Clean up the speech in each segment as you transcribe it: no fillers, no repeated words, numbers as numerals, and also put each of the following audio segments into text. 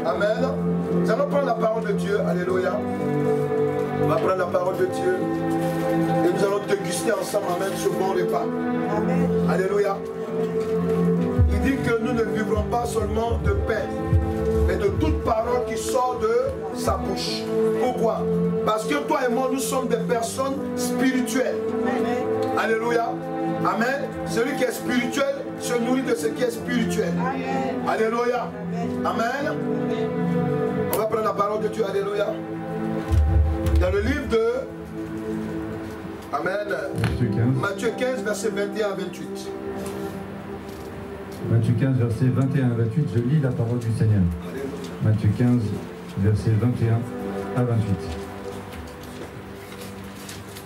Amen. Nous allons prendre la parole de Dieu. Alléluia. On va prendre la parole de Dieu. Et nous allons déguster ensemble, amen, ce bon repas. Amen. Alléluia. Il dit que nous ne vivrons pas seulement de pain, mais de toute parole qui sort de sa bouche. Pourquoi? Parce que toi et moi, nous sommes des personnes spirituelles. Amen. Alléluia. Amen. Celui qui est spirituel se nourrit de ce qui est spirituel. Amen. Alléluia. Amen. On va prendre la parole de Dieu. Alléluia. Dans le livre de Amen. Matthieu 15, verset 21 à 28. Matthieu 15, verset 21 à 28, je lis la parole du Seigneur. Matthieu 15, verset 21 à 28.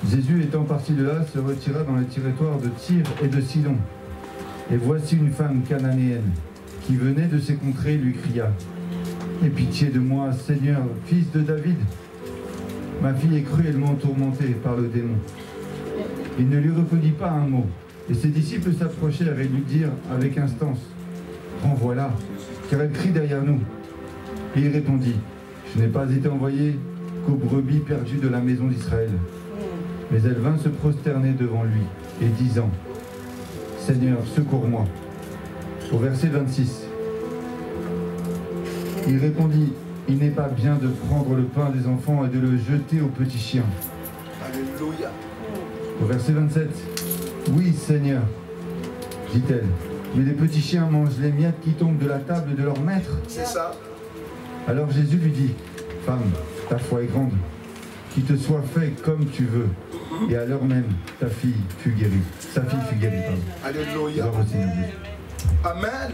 Jésus étant parti de là, se retira dans les territoires de Tyr et de Sidon. Et voici une femme cananéenne qui venait de ces contrées lui cria: « Aie pitié de moi, Seigneur, fils de David. Ma fille est cruellement tourmentée par le démon. » Il ne lui répondit pas un mot. Et ses disciples s'approchèrent et lui dirent avec instance: « Renvoie-la, car elle crie derrière nous. » Et il répondit: « Je n'ai pas été envoyé qu'aux brebis perdues de la maison d'Israël. » Mais elle vint se prosterner devant lui, et disant: « Seigneur, secours-moi. » Au verset 26, il répondit: « Il n'est pas bien de prendre le pain des enfants et de le jeter aux petits chiens. » Alléluia. Au verset 27, « Oui, Seigneur, dit-elle, mais les petits chiens mangent les miettes qui tombent de la table de leur maître. » C'est ça. Alors Jésus lui dit: « Femme, ta foi est grande, qu'il te soit fait comme tu veux. » Et à l'heure même, ta fille fut guérie. Sa fille fut guérie, pardon. Alléluia. Amen.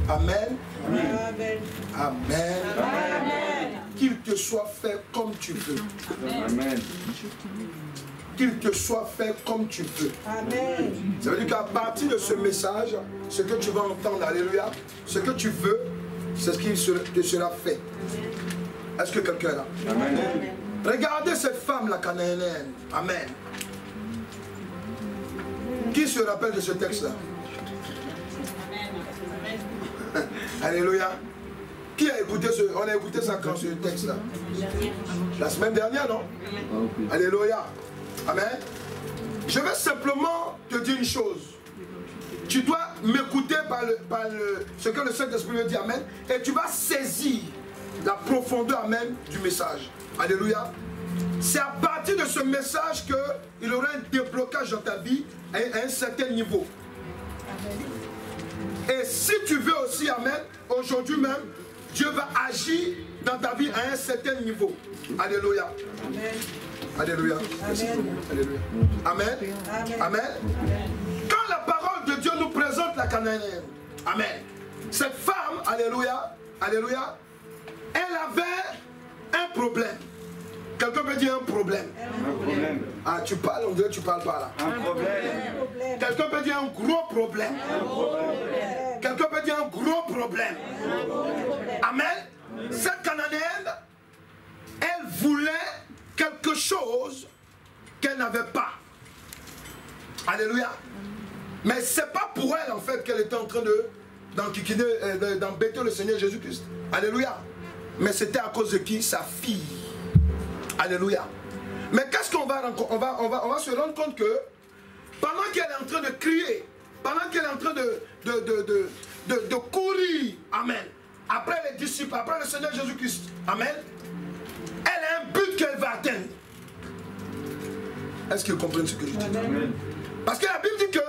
Amen. Amen. Amen. Qu'il te soit fait comme tu veux. Amen. Qu'il te soit fait comme tu veux. Amen. Ça veut dire qu'à partir de ce message, ce que tu vas entendre, alléluia, ce que tu veux, c'est ce qui te sera fait. Est-ce que quelqu'un est là? Amen. Regardez cette femme, la cananéenne. Amen. Qui se rappelle de ce texte-là? Alléluia. Qui a écouté on a écouté ça quand ce texte-là? La semaine dernière, non? Alléluia. Amen. Je vais simplement te dire une chose. Tu dois m'écouter par ce que le Saint-Esprit me dit, amen. Et tu vas saisir la profondeur, amen, du message. Alléluia. C'est à partir de ce message qu'il y aura un déblocage dans ta vie à un certain niveau. Et si tu veux aussi, amen, aujourd'hui même, Dieu va agir dans ta vie à un certain niveau. Alléluia. Amen. Alléluia. Amen. Alléluia. Amen. Amen. Amen. Quand la parole de Dieu nous présente la cananéenne, amen, cette femme, alléluia, alléluia, elle avait un problème. Quelqu'un peut dire un problème. Un problème. Ah, tu parles, on dirait que tu parles pas là. Un problème. Quelqu'un peut dire un gros problème. Un problème. Quelqu'un peut dire un gros problème. Un problème. Amen. Cette cananéenne, elle voulait quelque chose qu'elle n'avait pas. Alléluia. Mais ce n'est pas pour elle en fait qu'elle était en train d'embêter le Seigneur Jésus-Christ. Alléluia. Mais c'était à cause de qui? Sa fille. Alléluia. Mais qu'est-ce qu'on va rencontrer? On va se rendre compte que pendant qu'elle est en train de crier, pendant qu'elle est en train de courir, amen, après les disciples, après le Seigneur Jésus-Christ, amen, elle a un but qu'elle va atteindre. Est-ce qu'ils comprennent ce que je dis? Amen. Parce que la Bible dit que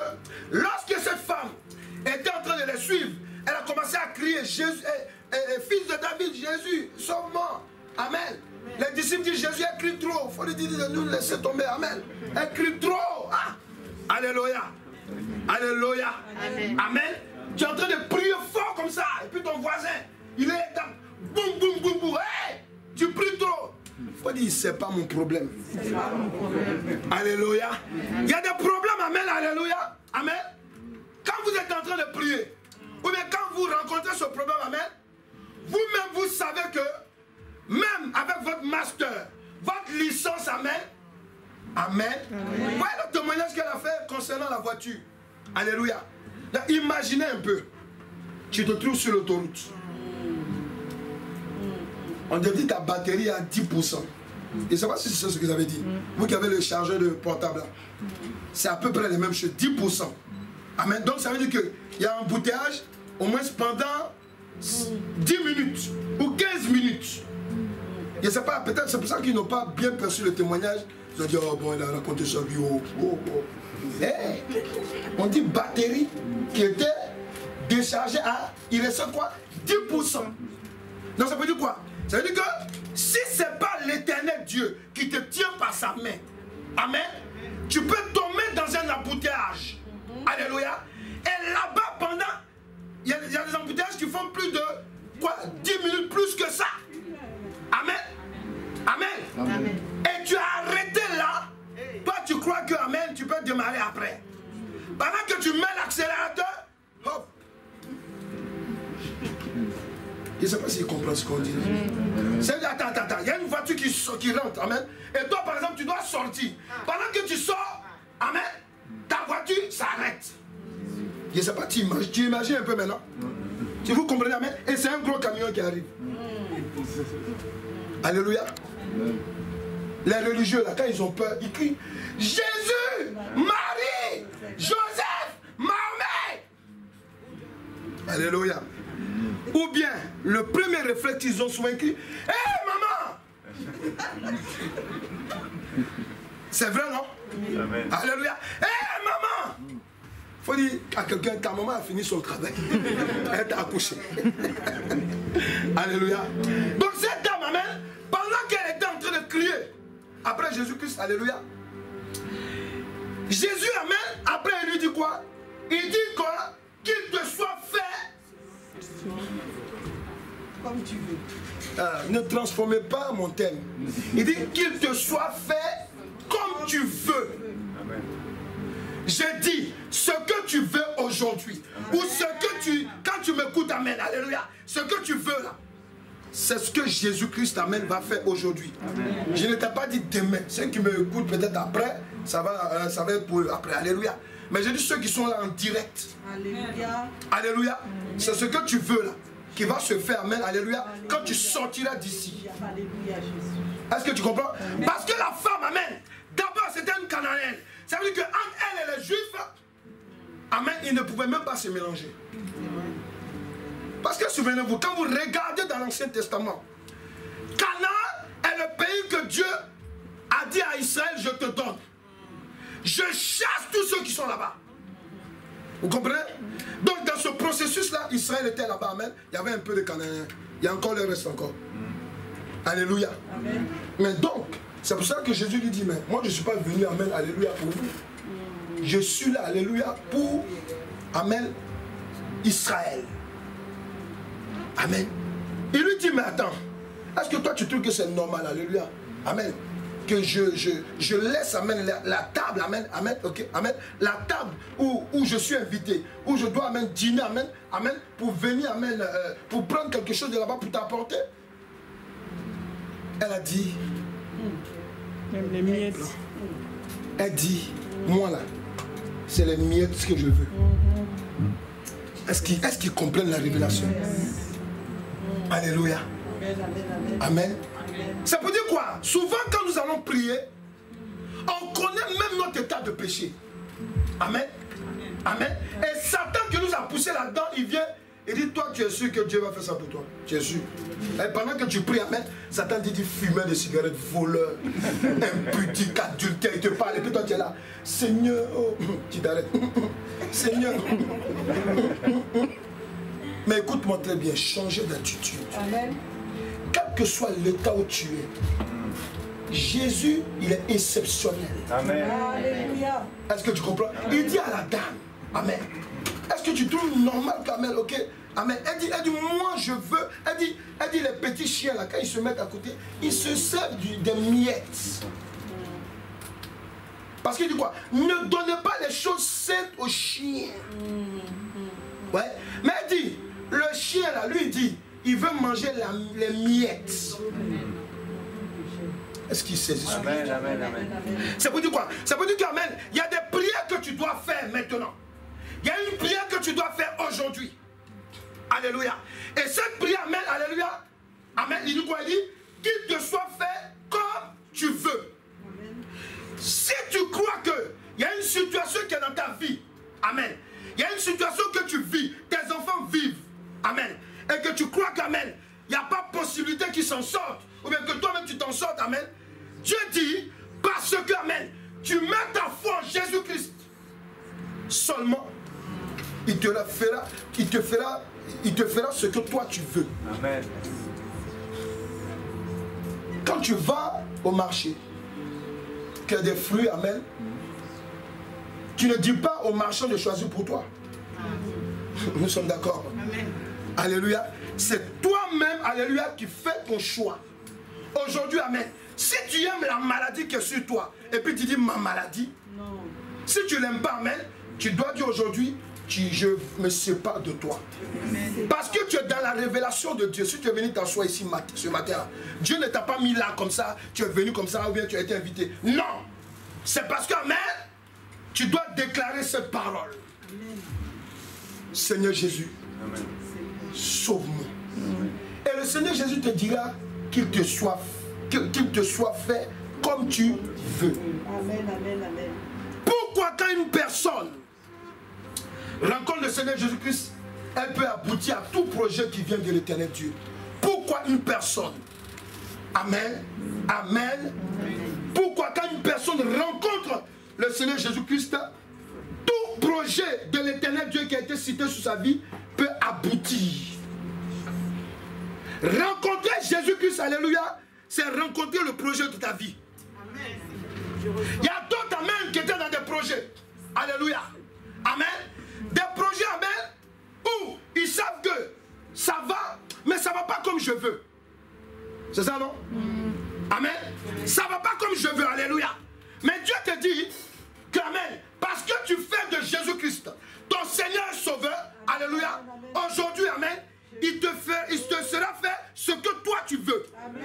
lorsque cette femme était en train de les suivre, elle a commencé à crier: Jésus, fils de David, Jésus, sauve-moi. Amen. Les disciples disent: Jésus, elle crie trop. Il faut lui dire de nous laisser tomber. Amen. Elle crie trop. Ah. Alléluia. Alléluia. Amen. Amen. Tu es en train de prier fort comme ça. Et puis ton voisin, il est dans boum, boum, boum, boum. Hey, tu pries trop. Il faut dire: c'est pas mon problème. C'est pas mon problème. Alléluia. Il y a des problèmes. Amen. Alléluia. Amen. Quand vous êtes en train de prier, ou bien quand vous rencontrez ce problème, amen, vous-même vous savez que même avec votre master, votre licence, amen, amen. Voyez le témoignage qu'elle a fait concernant la voiture. Alléluia. Imaginez un peu, tu te trouves sur l'autoroute. On te dit ta batterie à 10%. Je ne sais pas si c'est ce que vous avez dit. Vous qui avez le chargeur de portable là. C'est à peu près les mêmes choses, 10%. Amen. Donc ça veut dire qu'il y a un embouteillage au moins pendant 10 minutes ou 15 minutes. Je ne sais pas, peut-être c'est pour ça qu'ils n'ont pas bien perçu le témoignage. Ils ont dit, oh bon, il a raconté sa vie. Hey, on dit batterie qui était déchargée à, il restait quoi? 10%. Donc ça veut dire quoi? Ça veut dire que si ce n'est pas l'éternel Dieu qui te tient par sa main, amen, tu peux tomber dans un embouteillage. Alléluia. Et là-bas, pendant, il y a des embouteillages qui font plus de quoi? 10 minutes plus que ça. Amen. Amen. Amen. Et tu as arrêté là. Toi, tu crois que, amen, tu peux démarrer après. Pendant que tu mets l'accélérateur, hop. Je ne sais pas s'il comprend ce qu'on dit. Attends, il y a une voiture qui rentre, amen. Et toi, par exemple, tu dois sortir. Pendant que tu sors, amen, ta voiture s'arrête. Je ne sais pas, tu imagines un peu maintenant. Si vous comprenez, amen. Et c'est un gros camion qui arrive. Alléluia. Les religieux, là, quand ils ont peur, ils crient Jésus, Marie, Joseph, Mahomet. Alléluia. Ou bien, le premier réflexe qu'ils ont souvent écrit, hé maman. C'est vrai, non? Amen. Alléluia. Hé maman. Il faut dire à quelqu'un, ta maman a fini son travail. Elle t'a accouché. Alléluia. Donc cette dame, amen, pendant qu'elle était en train de crier, après Jésus-Christ, alléluia, Jésus, amen, après il lui dit quoi? Il dit quoi? Qu'il te soit fait comme tu veux. Ne transformez pas mon thème. Il dit qu'il te soit fait comme tu veux. Amen. Je dis ce que tu veux aujourd'hui. Ou ce que tu, quand tu m'écoutes, amen, alléluia, ce que tu veux là, c'est ce que Jésus-Christ, amen, va faire aujourd'hui. Je ne t'ai pas dit demain. Ceux qui m'écoutent peut-être après, ça va être pour eux après, alléluia. Mais j'ai dit ceux qui sont là en direct. Alléluia. Alléluia. C'est ce que tu veux là, qui va se faire, amen, alléluia, quand tu sortiras d'ici. Est-ce que tu comprends? Parce que la femme, amen, d'abord c'était une Cananéenne. Ça veut dire qu'entre elle et les Juifs, amen, ils ne pouvaient même pas se mélanger. Parce que souvenez-vous, quand vous regardez dans l'Ancien Testament, Canaan est le pays que Dieu a dit à Israël, je te donne. Je chasse tous ceux qui sont là-bas. Vous comprenez? Donc dans ce processus-là, Israël était là-bas, amen. Il y avait un peu de Cananéens. Il y a encore le reste encore. Alléluia. Amen. Mais donc, c'est pour ça que Jésus lui dit, mais moi je ne suis pas venu, amen, alléluia, pour vous. Je suis là, alléluia, pour, amen, Israël. Amen. Il lui dit, mais attends, est-ce que toi tu trouves que c'est normal, alléluia, amen, que je laisse, amen, la table, amen, amen, ok, amen, la table où je suis invité, où je dois, amen, dîner, amen, amen, pour venir, amen, pour prendre quelque chose de là-bas pour t'apporter. Elle a dit, même les miettes. Elle dit, moi là, c'est les miettes que je veux. Est-ce qu'ils comprennent la révélation? Alléluia. Amen. Ça veut dire quoi? Souvent quand nous allons prier, on connaît même notre état de péché. Amen. Amen. Et Satan qui nous a poussé là-dedans, il vient et dit, toi tu es sûr que Dieu va faire ça pour toi? Tu es sûr? Et pendant que tu pries, amen, Satan dit, fumeur de cigarettes, voleur, impudique, adultère, il te parle, et puis toi tu es là, Seigneur, oh, tu t'arrêtes, Seigneur. Mais écoute-moi très bien, changer d'attitude. Amen. Quel que soit l'état où tu es, Jésus, il est exceptionnel. Amen. Alléluia. Est-ce que tu comprends? Il dit à la dame, amen, est-ce que tu trouves normal qu'amen, ok, amen, elle dit, moi je veux, elle dit les petits chiens là, quand ils se mettent à côté, ils se servent des miettes. Parce qu'il dit quoi? Ne donnez pas les choses saintes aux chiens. Ouais. Mais elle dit, le chien là, lui il dit, il veut manger les miettes. Est-ce qu'il sait ce que Amen, amen, amen. Ça veut dire quoi? Ça veut dire qu'amen, il y a des prières que tu dois faire maintenant. Il y a une prière que tu dois faire aujourd'hui. Alléluia. Et cette prière, amen, alléluia, Amen. Il dit quoi? Il dit qu'il te soit fait comme tu veux. Amen. Si tu crois qu'il y a une situation qui est dans ta vie, amen. Il y a une situation que tu vis, tes enfants vivent, amen. Et que tu crois qu'amen, il n'y a pas possibilité qu'ils s'en sortent, ou bien que toi-même tu t'en sortes, amen. Dieu dit, parce que, amen, tu mets ta foi en Jésus-Christ, seulement, il te fera ce que toi tu veux. Amen. Quand tu vas au marché, qu'il y a des fruits, amen, tu ne dis pas au marchand de choisir pour toi. Nous sommes d'accord. Alléluia. C'est toi-même, alléluia, qui fais ton choix. Aujourd'hui, amen. Si tu aimes la maladie qui est sur toi, et puis tu dis ma maladie, non. Si tu ne l'aimes pas, amen, tu dois dire aujourd'hui, je me sépare de toi. Amen. Parce que tu es dans la révélation de Dieu. Si tu es venu t'asseoir ici ce matin, Dieu ne t'a pas mis là comme ça, tu es venu comme ça, ou bien tu as été invité. Non. C'est parce que, amen, tu dois déclarer cette parole. Amen. Seigneur Jésus, sauve-moi. Et le Seigneur Jésus te dira qu'il te soit fait comme tu veux. Amen, amen, amen. Pourquoi quand une personne rencontre le Seigneur Jésus-Christ, elle peut aboutir à tout projet qui vient de l'Éternel Dieu? Pourquoi une personne? Amen, amen. Pourquoi quand une personne rencontre le Seigneur Jésus-Christ, tout projet de l'Éternel Dieu qui a été cité sur sa vie peut aboutir? Rencontrer Jésus-Christ, alléluia, c'est rencontrer le projet de ta vie. Amen. Il y a d'autres, amen, qui étaient dans des projets. Alléluia. Amen. Des projets, amen, où ils savent que ça va, mais ça ne va pas comme je veux. C'est ça, non? Amen. Ça ne va pas comme je veux, alléluia. Mais Dieu te dit que, amen, parce que tu fais de Jésus-Christ ton Seigneur Sauveur, alléluia, aujourd'hui, amen, il te sera fait ce que toi tu veux. Amen.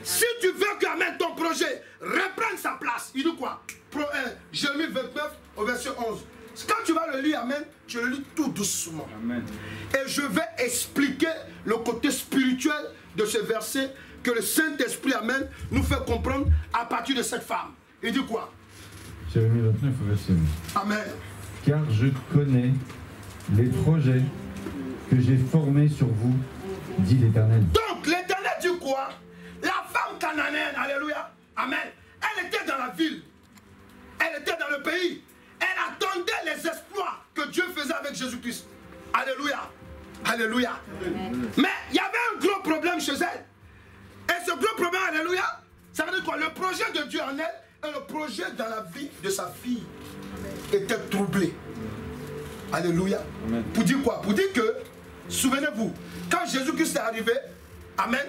Si tu veux que, amen, ton projet reprenne sa place, il dit quoi? Jérémie 29 au verset 11. Quand tu vas le lire, amen, tu le lis tout doucement. Amen. Et je vais expliquer le côté spirituel de ce verset que le Saint-Esprit, amen, nous fait comprendre à partir de cette femme. Il dit quoi? Jérémie 29 au verset 11. Amen. Car je connais les projets que j'ai formés sur vous, dit l'Éternel. Donc l'Éternel dit quoi? La femme cananéenne, alléluia, amen, elle était dans la ville, elle était dans le pays, elle attendait les exploits que Dieu faisait avec Jésus-Christ. Alléluia, alléluia. Amen. Mais il y avait un gros problème chez elle. Et ce gros problème, alléluia, ça veut dire quoi? Le projet de Dieu en elle et le projet dans la vie de sa fille était troublé. Alléluia. Amen. Pour dire quoi? Pour dire que, souvenez-vous, quand Jésus-Christ est arrivé, amen,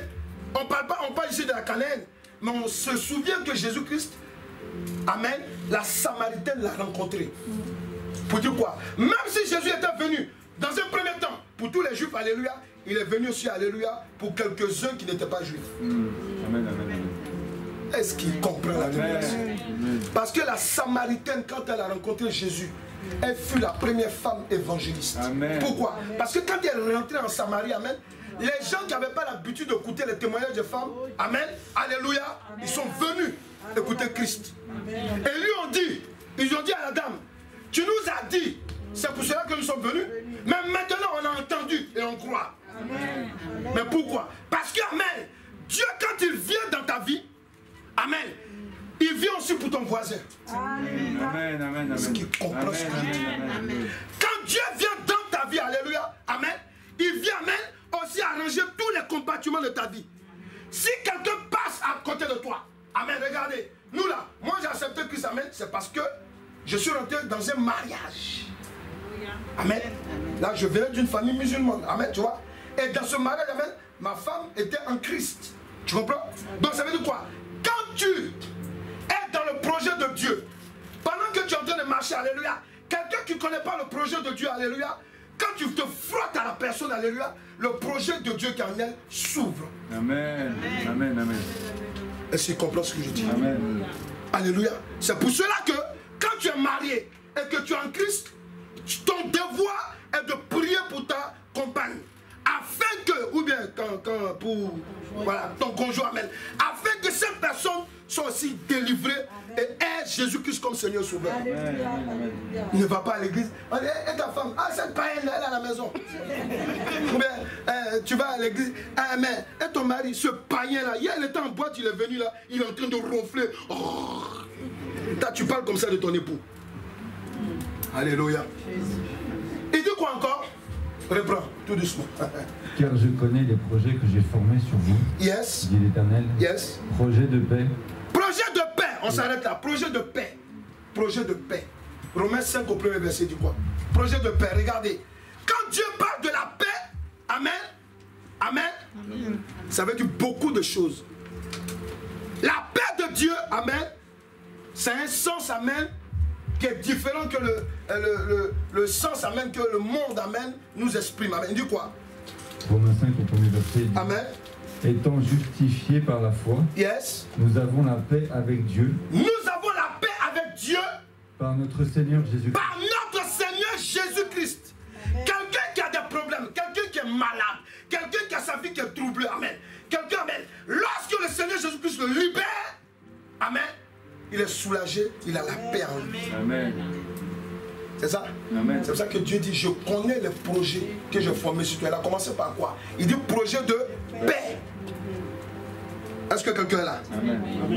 on parle ici de la Canaane, mais on se souvient que Jésus-Christ, amen, la Samaritaine l'a rencontré. Pour dire quoi? Même si Jésus était venu, dans un premier temps, pour tous les Juifs, alléluia, il est venu aussi, alléluia, pour quelques-uns qui n'étaient pas Juifs. Amen, amen. Est-ce qu'il comprend la révélation? Parce que la Samaritaine, quand elle a rencontré Jésus, elle fut la première femme évangéliste. Amen. Pourquoi? Parce que quand elle est rentrée en Samarie, amen, les gens qui n'avaient pas l'habitude d'écouter les témoignages des femmes, amen, alléluia, ils sont venus écouter Christ. Amen. Et ils ont dit à la dame, tu nous as dit, c'est pour cela que nous sommes venus, mais maintenant on a entendu et on croit. Amen. Mais pourquoi? Parce que, amen, Dieu quand il vient dans ta vie, amen, il vient aussi pour ton voisin. Amen, amen, amen. Est-ce qu'il comprend ce que je dis? Quand Dieu vient dans ta vie, alléluia, amen, il vient, amen, aussi arranger tous les compartiments de ta vie. Si quelqu'un passe à côté de toi, amen, regardez, nous là, moi j'ai accepté Christ, amen, c'est parce que je suis rentré dans un mariage. Amen. Là, je venais d'une famille musulmane, amen, tu vois. Et dans ce mariage, amen, ma femme était en Christ. Tu comprends? Donc ça veut dire quoi? Quand tu es dans le projet de Dieu, pendant que tu es en train de marcher, alléluia, quelqu'un qui ne connaît pas le projet de Dieu, alléluia, quand tu te frottes à la personne, alléluia, le projet de Dieu qui est en elle s'ouvre. Amen. Amen. Amen. Est-ce qu'il comprend ce que je dis? Amen. Alléluia. C'est pour cela que quand tu es marié et que tu es en Christ, ton devoir est de prier pour ta compagne. afin que, ou bien pour voilà, ton conjoint, amen, afin que cette personne soit aussi délivrée et ait Jésus-Christ comme Seigneur Sauveur. Il ne va pas à l'église. Et ta femme, ah, cette païenne, elle est à la maison. Ou bien, tu vas à l'église, ah, mais et ton mari, ce païen-là, hier, il était en boîte, il est venu là, il est en train de ronfler. Oh. Tu parles comme ça de ton époux. Alléluia. Il dit quoi encore? Reprends, tout doucement. Car je connais les projets que j'ai formés sur vous, Yes. dit l'Éternel. Yes. Projet de paix. Projet de paix, on s'arrête là. Projet de paix. Projet de paix. Romains 5 au premier verset dit quoi? Projet de paix, regardez. Quand Dieu parle de la paix, amen, amen, ça veut dire beaucoup de choses. La paix de Dieu, amen, c'est un sens, amen, qui est différent que le sens, amen, que le monde, amen, nous exprime. Amen. Il dit quoi? Romains 5 au premier verset. Dit, amen. étant justifiés par la foi, yes, nous avons la paix avec Dieu. Nous avons la paix avec Dieu. Par notre Seigneur Jésus-Christ. Par notre Seigneur Jésus-Christ. Quelqu'un qui a des problèmes, quelqu'un qui est malade, quelqu'un qui a sa vie qui est troublée, amen. Quelqu'un, amen. Lorsque le Seigneur Jésus-Christ le libère, amen, il est soulagé, il a la paix en lui. Amen. C'est ça? C'est pour ça que Dieu dit, je connais les projets que j'ai formés sur toi. Il a commencé par quoi? Il dit projet de paix. Est-ce que quelqu'un est là?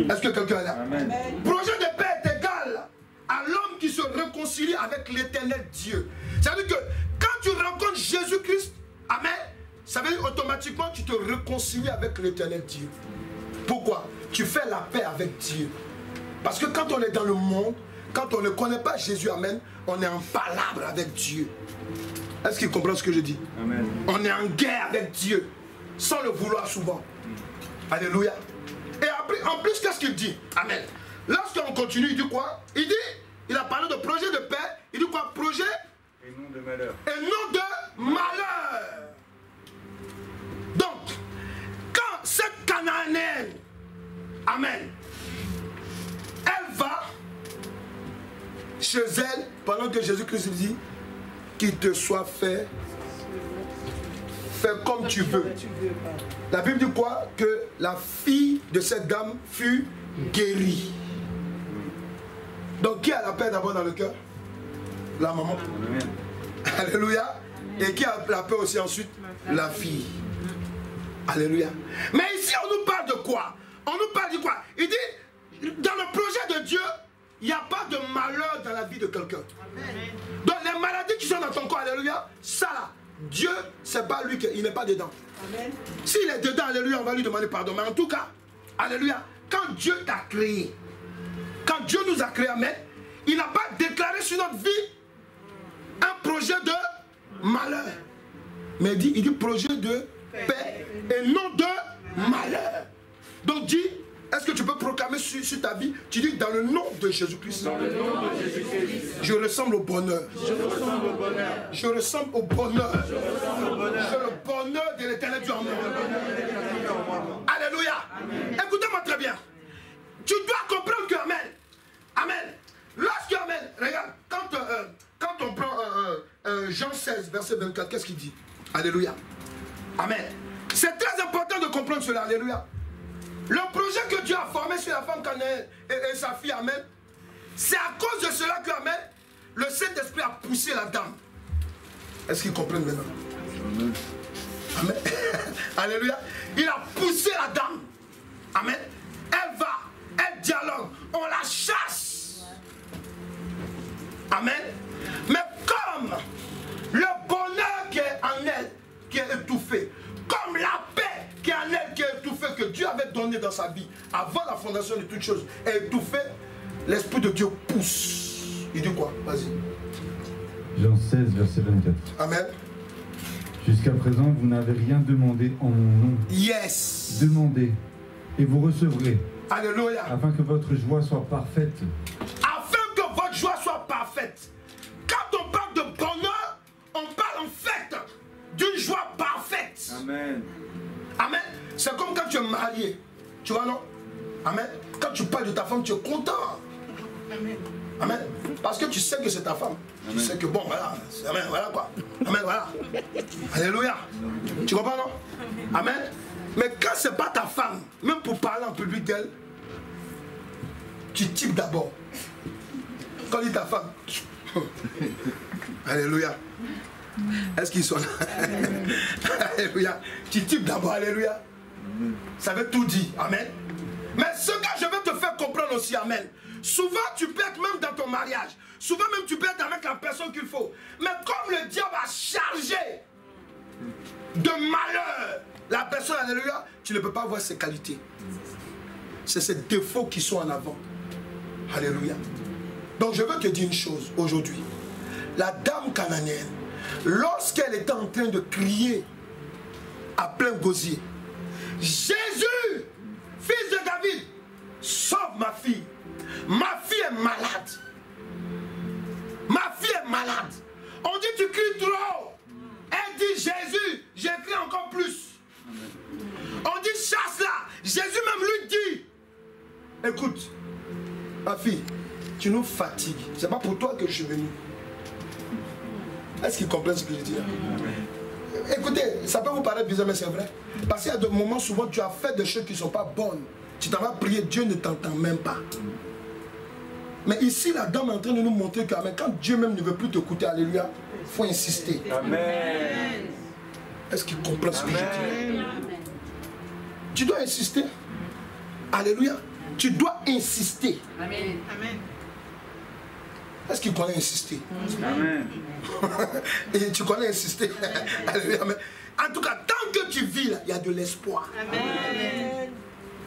Est-ce que quelqu'un est là? Amen. Projet de paix est égal à l'homme qui se réconcilie avec l'éternel Dieu. C'est-à-dire que quand tu rencontres Jésus-Christ, amen, ça veut dire automatiquement tu te réconcilies avec l'éternel Dieu. Pourquoi? Tu fais la paix avec Dieu. Parce que quand on est dans le monde, quand on ne connaît pas Jésus, amen, on est en palabre avec Dieu. Est-ce qu'il comprend ce que je dis? Amen. On est en guerre avec Dieu, sans le vouloir souvent. Alléluia. Et après, en plus, qu'est-ce qu'il dit? Amen. Lorsqu'on continue, il dit quoi? Il dit, il a parlé de projet de paix. Il dit quoi? Projet et non de malheur. Et non de malheur. Donc, quand cette Cananéenne, amen, elle va chez elle, pendant que Jésus-Christ dit, qu'il te soit fait, fais comme tu veux. La Bible dit quoi? Que la fille de cette dame fut guérie. Donc qui a la paix d'abord dans le cœur? La maman. Amen. Alléluia. Et qui a la paix aussi ensuite? La fille. Alléluia. Mais ici on nous parle de quoi? On nous parle de quoi? Il dit, dans le projet de Dieu, il n'y a pas de malheur dans la vie de quelqu'un. Donc les maladies qui sont dans ton corps, alléluia, ça là, Dieu, c'est pas lui, il n'est pas dedans. S'il est dedans, alléluia, on va lui demander pardon. Mais en tout cas, alléluia, quand Dieu t'a créé, quand Dieu nous a créé, amen, il n'a pas déclaré sur notre vie un projet de malheur. Mais il dit projet de paix et non de malheur. Donc dis, est-ce que tu peux proclamer sur ta vie? Tu dis dans le nom de Jésus-Christ. Dans le nom de Jésus-Christ. Je ressemble au bonheur. Je ressemble au bonheur. Je ressemble au bonheur. Je ressemble au bonheur. C'est le bonheur de l'éternel Dieu en moi. Alléluia. Écoutez-moi très bien. Tu dois comprendre que amen. Amen. Lorsque amen, regarde, quand on prend Jean 16, verset 24, qu'est-ce qu'il dit? Alléluia. Amen. C'est très important de comprendre cela. Alléluia. Le projet que Dieu a formé sur la femme Cananéenne et sa fille, amen, c'est à cause de cela que, amen, le Saint-Esprit a poussé la dame. Est-ce qu'ils comprennent maintenant? Amen. Alléluia. Il a poussé la dame. Amen. Elle va, elle dialogue, on la chasse. Amen. Mais comme le bonheur qui est en elle, qui est étouffé, comme la paix qui est en elle, qui est étouffée, que Dieu avait donné dans sa vie, avant la fondation de toutes choses, est étouffée, l'Esprit de Dieu pousse. Il dit quoi? Vas-y. Jean 16, verset 24. Amen. Jusqu'à présent, vous n'avez rien demandé en mon nom. Yes. Demandez, et vous recevrez. Alléluia. Afin que votre joie soit parfaite. Afin que votre joie soit parfaite. Quand on parle de bonheur, on parle en fait d'une joie parfaite. Amen. Amen. C'est comme quand tu es marié. Tu vois, non? Amen. Quand tu parles de ta femme, tu es content. Amen. Amen. Parce que tu sais que c'est ta femme. Amen. Tu sais que bon, voilà. Amen, voilà quoi. Amen, voilà. Alléluia. Tu comprends, non? Amen. Mais quand c'est pas ta femme, même pour parler en public d'elle, tu types d'abord. Quand il dit ta femme. Alléluia. Est-ce qu'ils sont là? Alléluia. Tu types d'abord, alléluia. Ça veut tout dire. Amen. Mais ce que je veux te faire comprendre aussi, amen. Souvent tu peux être même dans ton mariage. Souvent même tu peux être avec la personne qu'il faut. Mais comme le diable a chargé de malheur la personne, alléluia, tu ne peux pas voir ses qualités. C'est ses défauts qui sont en avant. Alléluia. Donc je veux te dire une chose aujourd'hui. La dame cananéenne, lorsqu'elle était en train de crier à plein gosier, Jésus, fils de David, sauve ma fille. Ma fille est malade. Ma fille est malade. On dit tu cries trop. Elle dit Jésus, j'écris encore plus. On dit chasse-la. Jésus même lui dit, écoute, ma fille, tu nous fatigues. C'est pas pour toi que je suis venu. Est-ce qu'il comprend ce que je dis? Écoutez, ça peut vous paraître bizarre, mais c'est vrai. Parce qu'il y a des moments, souvent, tu as fait des choses qui ne sont pas bonnes. Tu t'en vas prier, Dieu ne t'entend même pas. Mais ici, la dame est en train de nous montrer que quand Dieu même ne veut plus t'écouter, alléluia, il faut insister. Amen. Est-ce qu'il comprend ce que je dis? Tu dois insister. Alléluia. Tu dois insister. Amen. Amen. Est-ce qu'il connaît insister? Amen. Et tu connais insister. Alléluia. En tout cas, tant que tu vis là, il y a de l'espoir. Amen.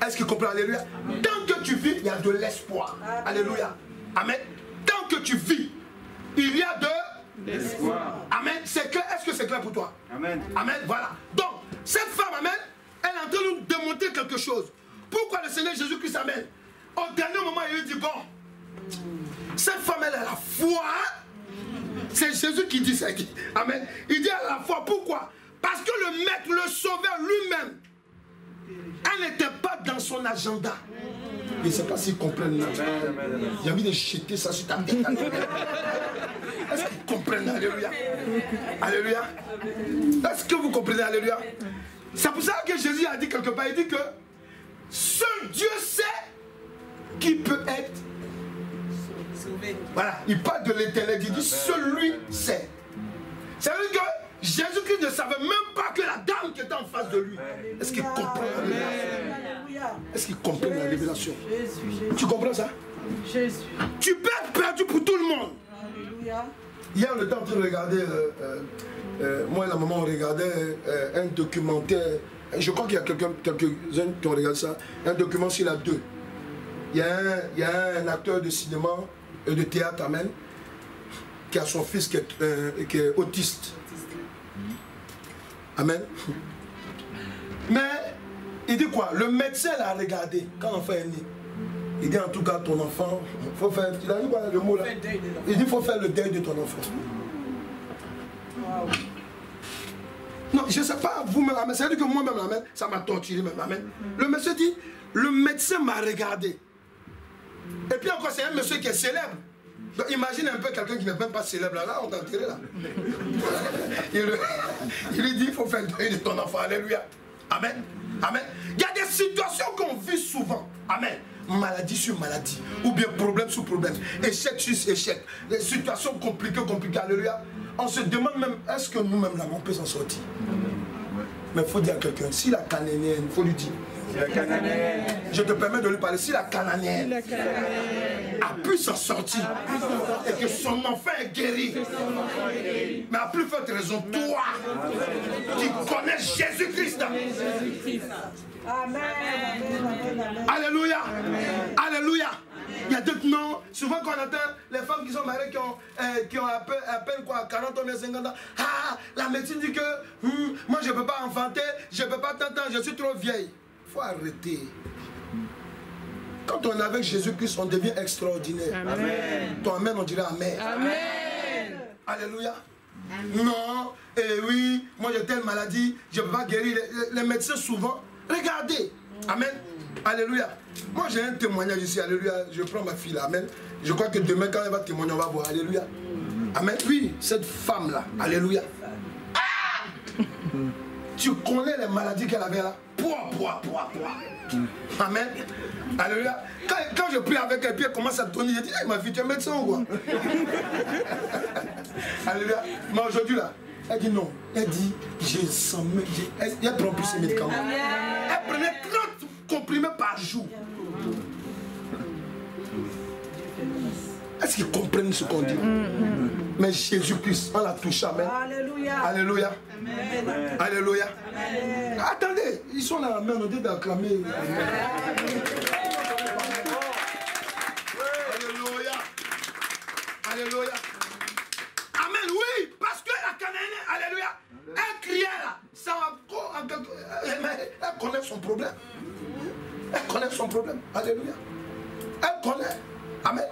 Est-ce qu'il comprend? Alléluia. Tant que tu vis, il y a de l'espoir. Alléluia. Amen. Tant que tu vis, il y a de l'espoir. Amen. Est-ce que c'est clair pour toi? Amen. Amen. Voilà. Donc, cette femme, amen, elle est en train de nous démontrer quelque chose. Pourquoi le Seigneur Jésus-Christ, amen, au dernier moment, il lui dit, bon, cette femme, elle a la foi. C'est Jésus qui dit ça. Amen. Il dit à la foi. Pourquoi? Parce que le maître, le sauveur lui-même, elle n'était pas dans son agenda. Je ne sais pas s'ils comprennent. J'ai envie de jeter ça sur ta tête. Est-ce qu'ils comprennent? Alléluia. Alléluia. Est-ce que vous comprenez? Alléluia. C'est pour ça que Jésus a dit quelque part, il dit que seul Dieu sait qui peut être sauvé. Voilà, il parle de l'éternel, il dit seul lui sait. Ça veut dire que Jésus-Christ ne savait même pas que la dame qui était en face de lui. Est-ce qu'il comprend la révélation? Est-ce qu'il comprend la révélation? Tu comprends ça? Jésus. Tu peux être perdu pour tout le monde. Alléluia. Hier, on était en train de regarder, moi et la maman, on regardait un documentaire. Je crois qu'il y a quelques-uns qui ont regardé ça. Un document sur la 2. Il y a un acteur de cinéma et de théâtre, amen, qui a son fils qui est autiste. Amen. Mais il dit quoi? Le médecin l'a regardé quand l'enfant est né. Il dit en tout cas ton enfant, faut faire. Il a dit quoi le mot là? Il dit il faut faire le deuil de ton enfant. Wow. Non, je ne sais pas vous-même, amen. C'est-à-dire que moi-même, amen, ça m'a torturé même, amen. Le monsieur dit, le médecin m'a regardé. Et puis encore, c'est un monsieur qui est célèbre. Donc, imagine un peu quelqu'un qui n'est même pas célèbre là, on t'a tiré là. Il lui dit, il faut faire le deuil de ton enfant, alléluia. Amen. Amen. Il y a des situations qu'on vit souvent. Amen. Maladie sur maladie. Ou bien problème sur problème. Échec sur échec. Des situations compliquées, alléluia. On se demande même, est-ce que nous-mêmes là, on peut s'en sortir? Mais il faut dire à quelqu'un, si la cananéenne, il faut lui dire. Si la cananéenne. Je te permets de lui parler. Si la cananéenne a pu s'en sortir et que son enfant est guéri, mais à plus forte raison, toi qui connais Jésus-Christ. Amen. Alléluia. Alléluia. Il y a d'autres noms. Souvent quand on entend les femmes qui sont mariées qui ont à peine quoi, 40 ans, 50 ans. Ah, la médecine dit que moi je ne peux pas enfanter, je ne peux pas t'entendre, je suis trop vieille. Il faut arrêter. Quand on est avec Jésus-Christ, on devient extraordinaire. Amen. Ton amen, on dirait amen. Amen. Alléluia. Amen. Non, oui, moi j'ai telle maladie, je ne peux pas guérir. Les médecins souvent, regardez. Amen. Alléluia. Moi j'ai un témoignage ici, alléluia. Je prends ma fille là, amen. Je crois que demain, quand elle va témoigner, on va voir. Alléluia. Amen. Oui, cette femme-là. Alléluia. Ah! Tu connais les maladies qu'elle avait là? Poids. Amen. Alléluia. Quand je prie avec elle, puis elle commence à tourner, je dis, hey, ma fille, tu es médecin ou quoi? Alléluia. Mais aujourd'hui là, elle dit non. Elle dit, j'ai 100 000. Elle prend plus ses médicaments. Elle prenait 30 comprimés par jour. Est-ce qu'ils comprennent ce qu'on dit? Mais Jésus-Christ, on l'a touché. Amen. Alléluia. Alléluia. Amen. Alléluia. Amen. Attendez, ils sont là, mais on dit d'acclamer. Alléluia. Alléluia. Amen, oui, parce que la Cananéenne, alléluia, elle criait là. Ça va, elle connaît son problème. Elle connaît son problème. Alléluia. Elle connaît. Amen.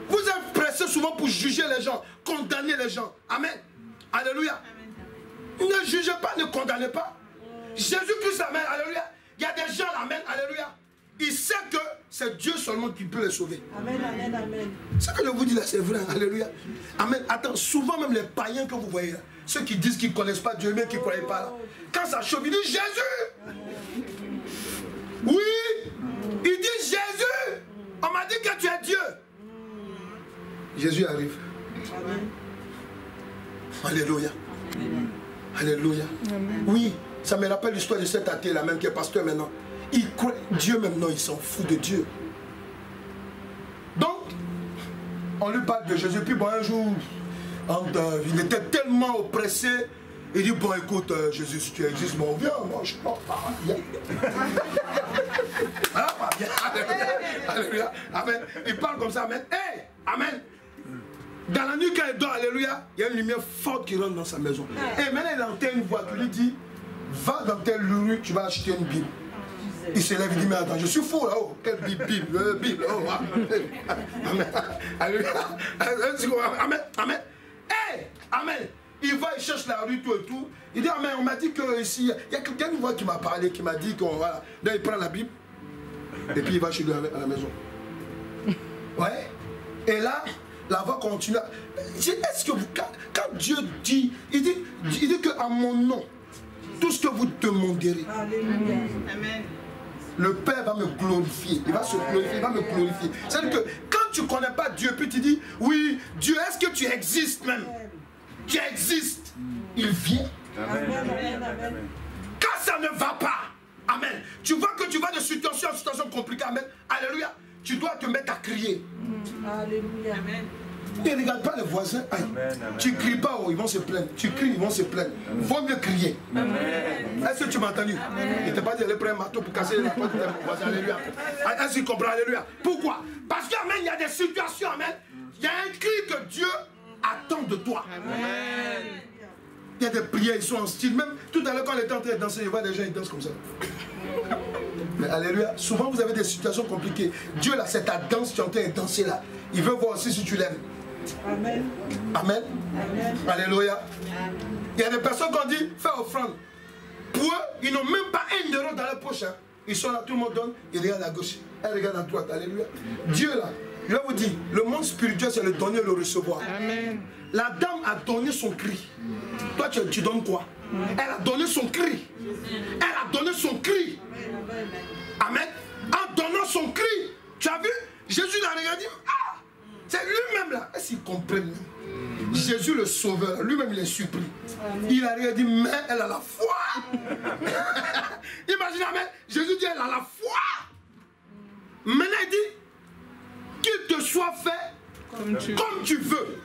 Vous êtes pressés souvent pour juger les gens, condamner les gens. Amen. Alléluia. Ne jugez pas, ne condamnez pas. Jésus-Christ, amen. Alléluia. Il y a des gens, amen. Alléluia. Il sait que c'est Dieu seulement qui peut les sauver. Amen, amen, amen. Ce que je vous dis là, c'est vrai. Alléluia. Amen. Attends, souvent même les païens que vous voyez là, ceux qui disent qu'ils ne connaissent pas Dieu, mais qui ne croient pas là, quand ça chauffe, ils disent Jésus. Oui. Il dit Jésus. On m'a dit que tu es Dieu. Jésus arrive. Amen. Alléluia. Alléluia. Oui, ça me rappelle l'histoire de cet athée là même qui est pasteur maintenant. Il croit Dieu maintenant, il s'en fout de Dieu. Donc, on lui parle de Jésus. Puis bon, un jour, il était tellement oppressé. Il dit, bon écoute, Jésus, si tu existes, bon, viens, moi je pense pas, viens. Voilà, viens. Alléluia. Amen. Il parle comme ça, amen. Hey, amen. Dans la nuit, quand il dort, alléluia, il y a une lumière forte qui rentre dans sa maison. Et maintenant, il entend une voix qui lui dit, va dans telle rue, tu vas acheter une Bible. Il se lève, il dit, mais attends, je suis fou là, oh, quelle Bible, oh, amen. Alléluia. Amen, amen. Hey, amen. Il va, il cherche la rue, tout et tout. Il dit, amen, on m'a dit que ici, il y a quelqu'un qui m'a parlé, qui m'a dit que, voilà. Donc il prend la Bible, et puis il va chez lui à la maison. Ouais. Et là, la voix continue. Est-ce que vous, quand Dieu dit, il dit qu'à mon nom, tout ce que vous demanderez, Alléluia. Amen. le Père va me glorifier. Il va se glorifier, il va me glorifier. C'est-à-dire que quand tu ne connais pas Dieu, puis tu dis, oui, Dieu, est-ce que tu existes même? Tu existes. Il vient. Amen, amen, amen. Quand ça ne va pas, amen, tu vois que tu vas de situation en situation compliquée, amen, alléluia, tu dois te mettre à crier. Alléluia. Amen. Ne regarde pas les voisins. Aïe. Tu cries pas, oh, ils vont se plaindre. Tu cries, ils vont se plaindre. Il faut mieux crier. Est-ce que tu m'as entendu? Il ne t'a pas dit d'aller prendre un marteau pour casser la porte de ton voisin. Alléluia. Est-ce que tu comprends? Alléluia. Pourquoi? Parce qu'amen, il y a des situations, amen. Il y a un cri que Dieu attend de toi. Amen. Il y a des prières, ils sont en style. Même tout à l'heure, quand on était en train de danser, je vois des gens, ils dansent comme ça. Mais alléluia. Souvent, vous avez des situations compliquées. Dieu, là, c'est ta danse, tu es en train de danser là. Il veut voir aussi si tu l'aimes. Amen. Amen. Amen. Alléluia. Il y a des personnes qui ont dit, fais offrande. Pour eux, ils n'ont même pas un euro dans leur poche. Hein. Ils sont là, tout le monde donne, ils regardent à gauche, elle regarde à droite. Alléluia. Dieu, là, je vais vous dire, le monde spirituel, c'est le donner et le recevoir. Amen. La dame a donné son cri. Toi, tu donnes quoi? Elle a donné son cri. Elle a donné son cri. Amen. En donnant son cri, tu as vu? Jésus l'a regardé. Ah, c'est lui-même là. Est-ce qu'il comprend? Jésus le sauveur, lui-même il est surpris. Il a regardé, mais elle a la foi. Imaginez, amen. Jésus dit, elle a la foi. Maintenant il dit, qu'il te soit fait comme tu veux.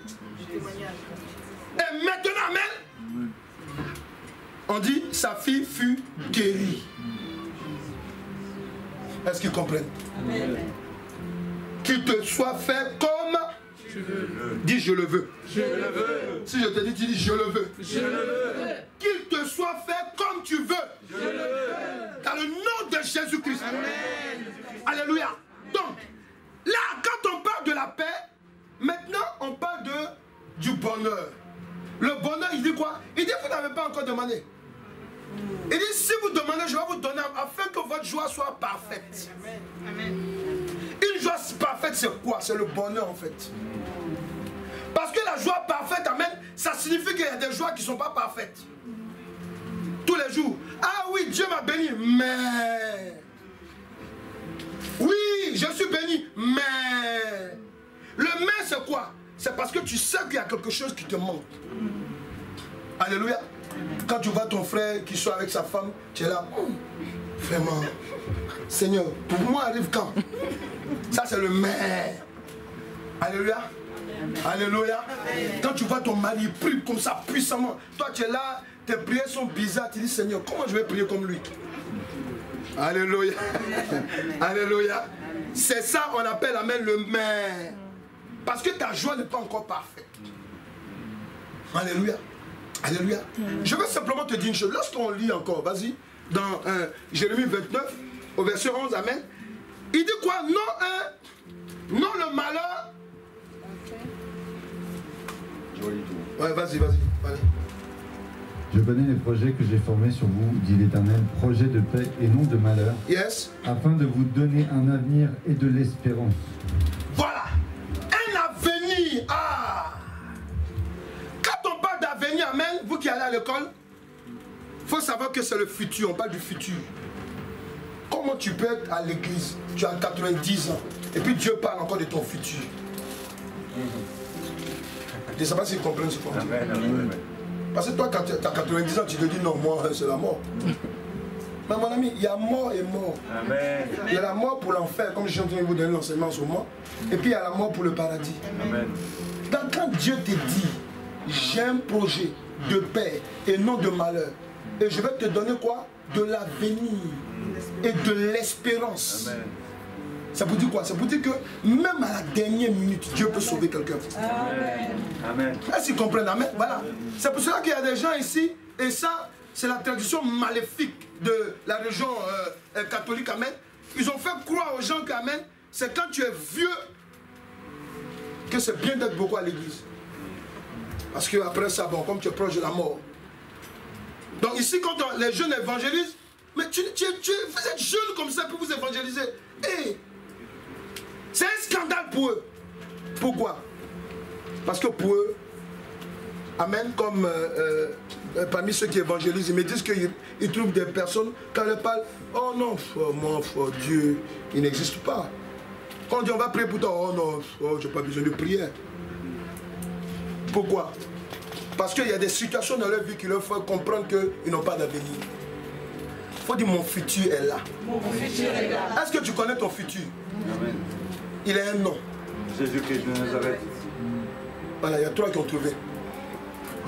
Et maintenant, amen, on dit, sa fille fut guérie. Est-ce qu'ils comprennent? Amen. Qu'il te soit fait comme tu veux. Dis je le veux. Je le veux. Si je te dis, tu dis je le veux. Je le veux. Qu'il te soit fait comme tu veux. Je le veux. Dans le nom de Jésus-Christ. Amen. Alléluia. Donc, là, quand on parle de la paix, maintenant on parle du bonheur. Le bonheur, il dit quoi? Il dit vous n'avez pas encore demandé. Il dit si vous demandez, je vais vous donner afin que votre joie soit parfaite. Amen. Une joie parfaite, parfaite, c'est quoi? C'est le bonheur, en fait. Parce que la joie parfaite, amen, ça signifie qu'il y a des joies qui ne sont pas parfaites. Tous les jours. Ah oui, Dieu m'a béni, mais... Oui, je suis béni, mais... Le mais, c'est quoi? C'est parce que tu sais qu'il y a quelque chose qui te manque. Alléluia. Quand tu vois ton frère qui soit avec sa femme, tu es là. Vraiment, Seigneur, pour moi arrive quand? Ça c'est le mais. Alléluia. Alléluia. Quand tu vois ton mari prier comme ça puissamment, toi tu es là, tes prières sont bizarres, tu dis Seigneur, comment je vais prier comme lui? Alléluia. Alléluia. C'est ça on appelle, amen, le mais. Parce que ta joie n'est pas encore parfaite. Alléluia. Alléluia. Je veux simplement te dire une chose. Lorsqu'on lit encore, vas-y, dans Jérémie 29, au verset 11, amen. Il dit quoi? Non, non le malheur. Ouais, vas-y. Je connais les projets que j'ai formés sur vous, dit l'Éternel, projets de paix et non de malheur, Yes. afin de vous donner un avenir et de l'espérance. Voilà. Un avenir. Ah. Quand on parle d'avenir, amen, vous qui allez à l'école, il faut savoir que c'est le futur, on parle du futur. Comment tu peux être à l'église, tu as 90 ans, et puis Dieu parle encore de ton futur. Je ne sais pas s'ils comprennent ce qu'on dit. Parce que toi, quand tu as 90 ans, tu te dis non, moi, c'est la mort. Mais mon ami, il y a mort et mort. Amen. Il y a la mort pour l'enfer, comme je suis en train de vous donner l'enseignement en ce moment, et puis il y a la mort pour le paradis. Amen. Donc quand Dieu te dit, j'ai un projet de paix et non de malheur, et je vais te donner quoi? De l'avenir et de l'espérance. Ça vous dit quoi? Ça vous dit que même à la dernière minute, Dieu peut sauver quelqu'un. Amen. Amen. Est-ce qu'ils comprennent? Amen. Voilà. C'est pour cela qu'il y a des gens ici, et ça, c'est la tradition maléfique de la religion catholique. Amen. Ils ont fait croire aux gens qu'amen, c'est quand tu es vieux que c'est bien d'être beaucoup à l'église. Parce qu'après ça, bon, comme tu es proche de la mort. Donc ici, quand les jeunes évangélisent, mais vous êtes jeunes comme ça pour vous évangéliser. Hey, c'est un scandale pour eux. Pourquoi? Parce que pour eux, amen, comme parmi ceux qui évangélisent, ils me disent qu'ils trouvent des personnes, quand ils parlent, oh non, moi, Dieu, il n'existe pas. Quand on dit on va prier pour toi, oh non, oh, je n'ai pas besoin de prière. Pourquoi? Parce qu'il y a des situations dans leur vie qui leur font comprendre qu'ils n'ont pas d'avenir. Il faut dire mon futur est là. Mon futur est là. Est-ce que tu connais ton futur? Amen. Il a un nom. Jésus-Christ de Nazareth. Voilà, il y a trois qui ont trouvé.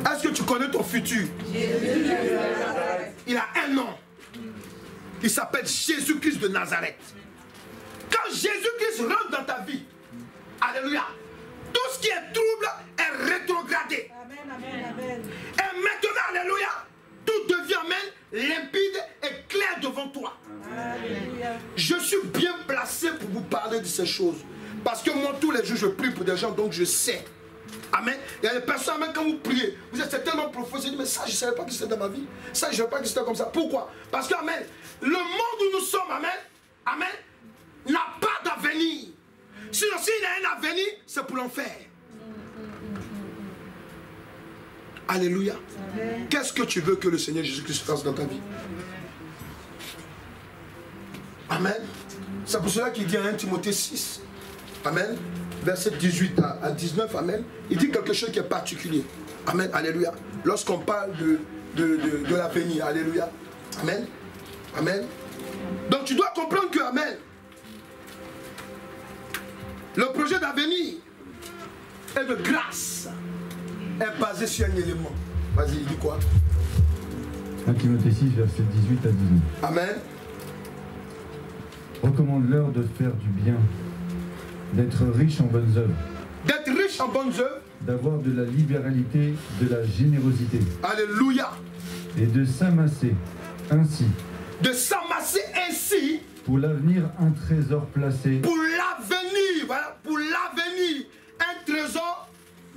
Est-ce que tu connais ton futur? Jésus de Nazareth. Il a un nom. Il s'appelle Jésus-Christ de Nazareth. Quand Jésus-Christ rentre dans ta vie, alléluia, tout ce qui est trouble est rétrogradé. Amen, amen, amen. Et maintenant, alléluia, tout devient, amen, limpide et clair devant toi. Alléluia. Je suis bien placé pour vous parler de ces choses. Parce que moi, tous les jours, je prie pour des gens, donc je sais. Amen. Il y a des personnes, amen, quand vous priez, vous êtes tellement profond, vous dites, mais ça, je ne savais pas que c'était dans ma vie. Ça, je ne savais pas que c'était comme ça. Pourquoi? Parce que, amen, le monde où nous sommes, amen, amen, n'a pas d'avenir. Sinon, s'il y a un avenir, c'est pour l'enfer. Alléluia. Qu'est-ce que tu veux que le Seigneur Jésus-Christ fasse dans ta vie? Amen. C'est pour cela qu'il dit à 1 Timothée 6, amen, verset 18 à 19, amen, il dit quelque chose qui est particulier. Amen, alléluia. Lorsqu'on parle de l'avenir, alléluia. Amen, amen. Donc tu dois comprendre que, amen, le projet d'avenir et de grâce est basé sur un élément. Vas-y, il dit quoi? 1 Timothée 6, verset 18 à 19. Amen. Recommande-leur de faire du bien, d'être riche en bonnes œuvres, D'être riche en bonnes œuvres. d'avoir de la libéralité, de la générosité, Alléluia. et de s'amasser ainsi, De s'amasser ainsi pour l'avenir, un trésor placé pour l'avenir. Voilà, pour l'avenir. Un trésor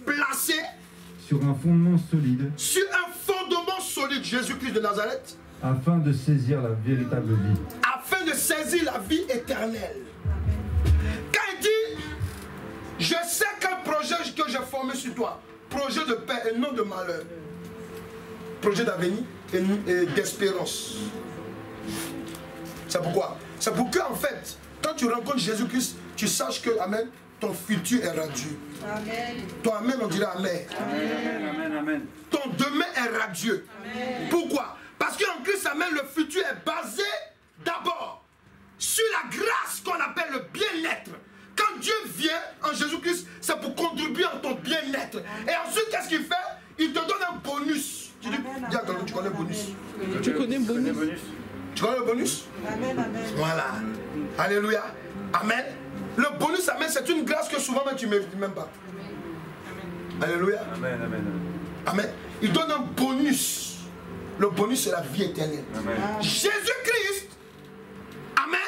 placé sur un fondement solide, sur un fondement solide. Jésus-Christ de Nazareth. afin de saisir la véritable vie. Afin de saisir la vie éternelle. Quand il dit Je sais quel projet que j'ai formé sur toi. Projet de paix et non de malheur. Projet d'avenir et d'espérance. C'est pourquoi? C'est pour que, en fait, quand tu rencontres Jésus-Christ, tu saches que, amen, ton futur est radieux. Amen. Ton amen, on dirait amen. Amen, amen, amen. Ton demain est radieux. Amen. Pourquoi? Parce qu'en Christ, amen, le futur est basé d'abord sur la grâce qu'on appelle le bien-être. Quand Dieu vient en Jésus-Christ, c'est pour contribuer à ton bien-être. Et ensuite, qu'est-ce qu'il fait? Il te donne un bonus. Tu dis, tu connais le bonus? Tu connais le bonus? Tu connais le bonus? Amen, amen. Voilà. Alléluia. Amen. Le bonus, amen, c'est une grâce que souvent même tu ne mérites même pas. Amen. Alléluia. Amen, amen. Amen. Il donne un bonus. Le bonus, c'est la vie éternelle. Jésus-Christ, amen,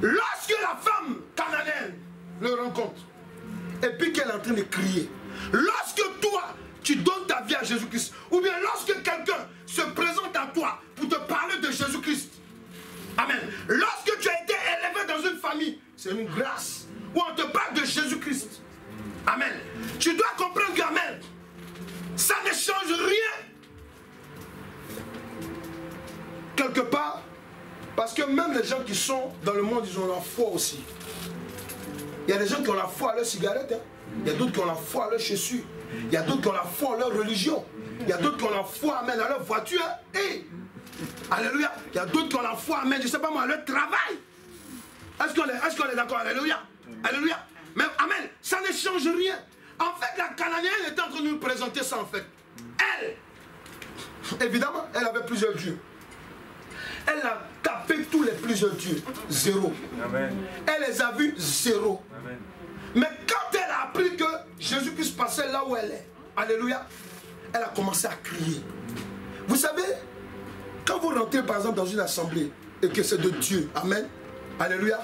lorsque la femme cananéenne le rencontre, et puis qu'elle est en train de crier, lorsque toi, tu donnes ta vie à Jésus-Christ, ou bien lorsque quelqu'un se présente à toi pour te parler de Jésus-Christ, amen, lorsque tu as été élevé dans une famille, c'est une grâce, où on te parle de Jésus-Christ, amen, tu dois comprendre qu'amen, ça ne change rien, quelque part, parce que même les gens qui sont dans le monde, ils ont la foi aussi. Il y a des gens qui ont la foi à leur cigarette, hein. Il y a d'autres qui ont la foi à leur chaussure. Il y a d'autres qui ont la foi à leur religion. Il y a d'autres qui ont la foi amen, à leur voiture. Et, alléluia. Il y a d'autres qui ont la foi amen, je ne sais pas moi, à leur travail. Est-ce qu'on est d'accord? Alléluia. Alléluia. Mais amen, ça ne change rien. En fait, la Cananéenne était en train de nous présenter ça en fait. Elle, évidemment, elle avait plusieurs dieux. Elle a tapé tous les plusieurs dieux. Zéro. Amen. Elle les a vus zéro. Amen. Mais quand elle a appris que Jésus-Christ passait là où elle est, alléluia, elle a commencé à crier. Vous savez, quand vous rentrez par exemple dans une assemblée et que c'est de Dieu, amen, alléluia,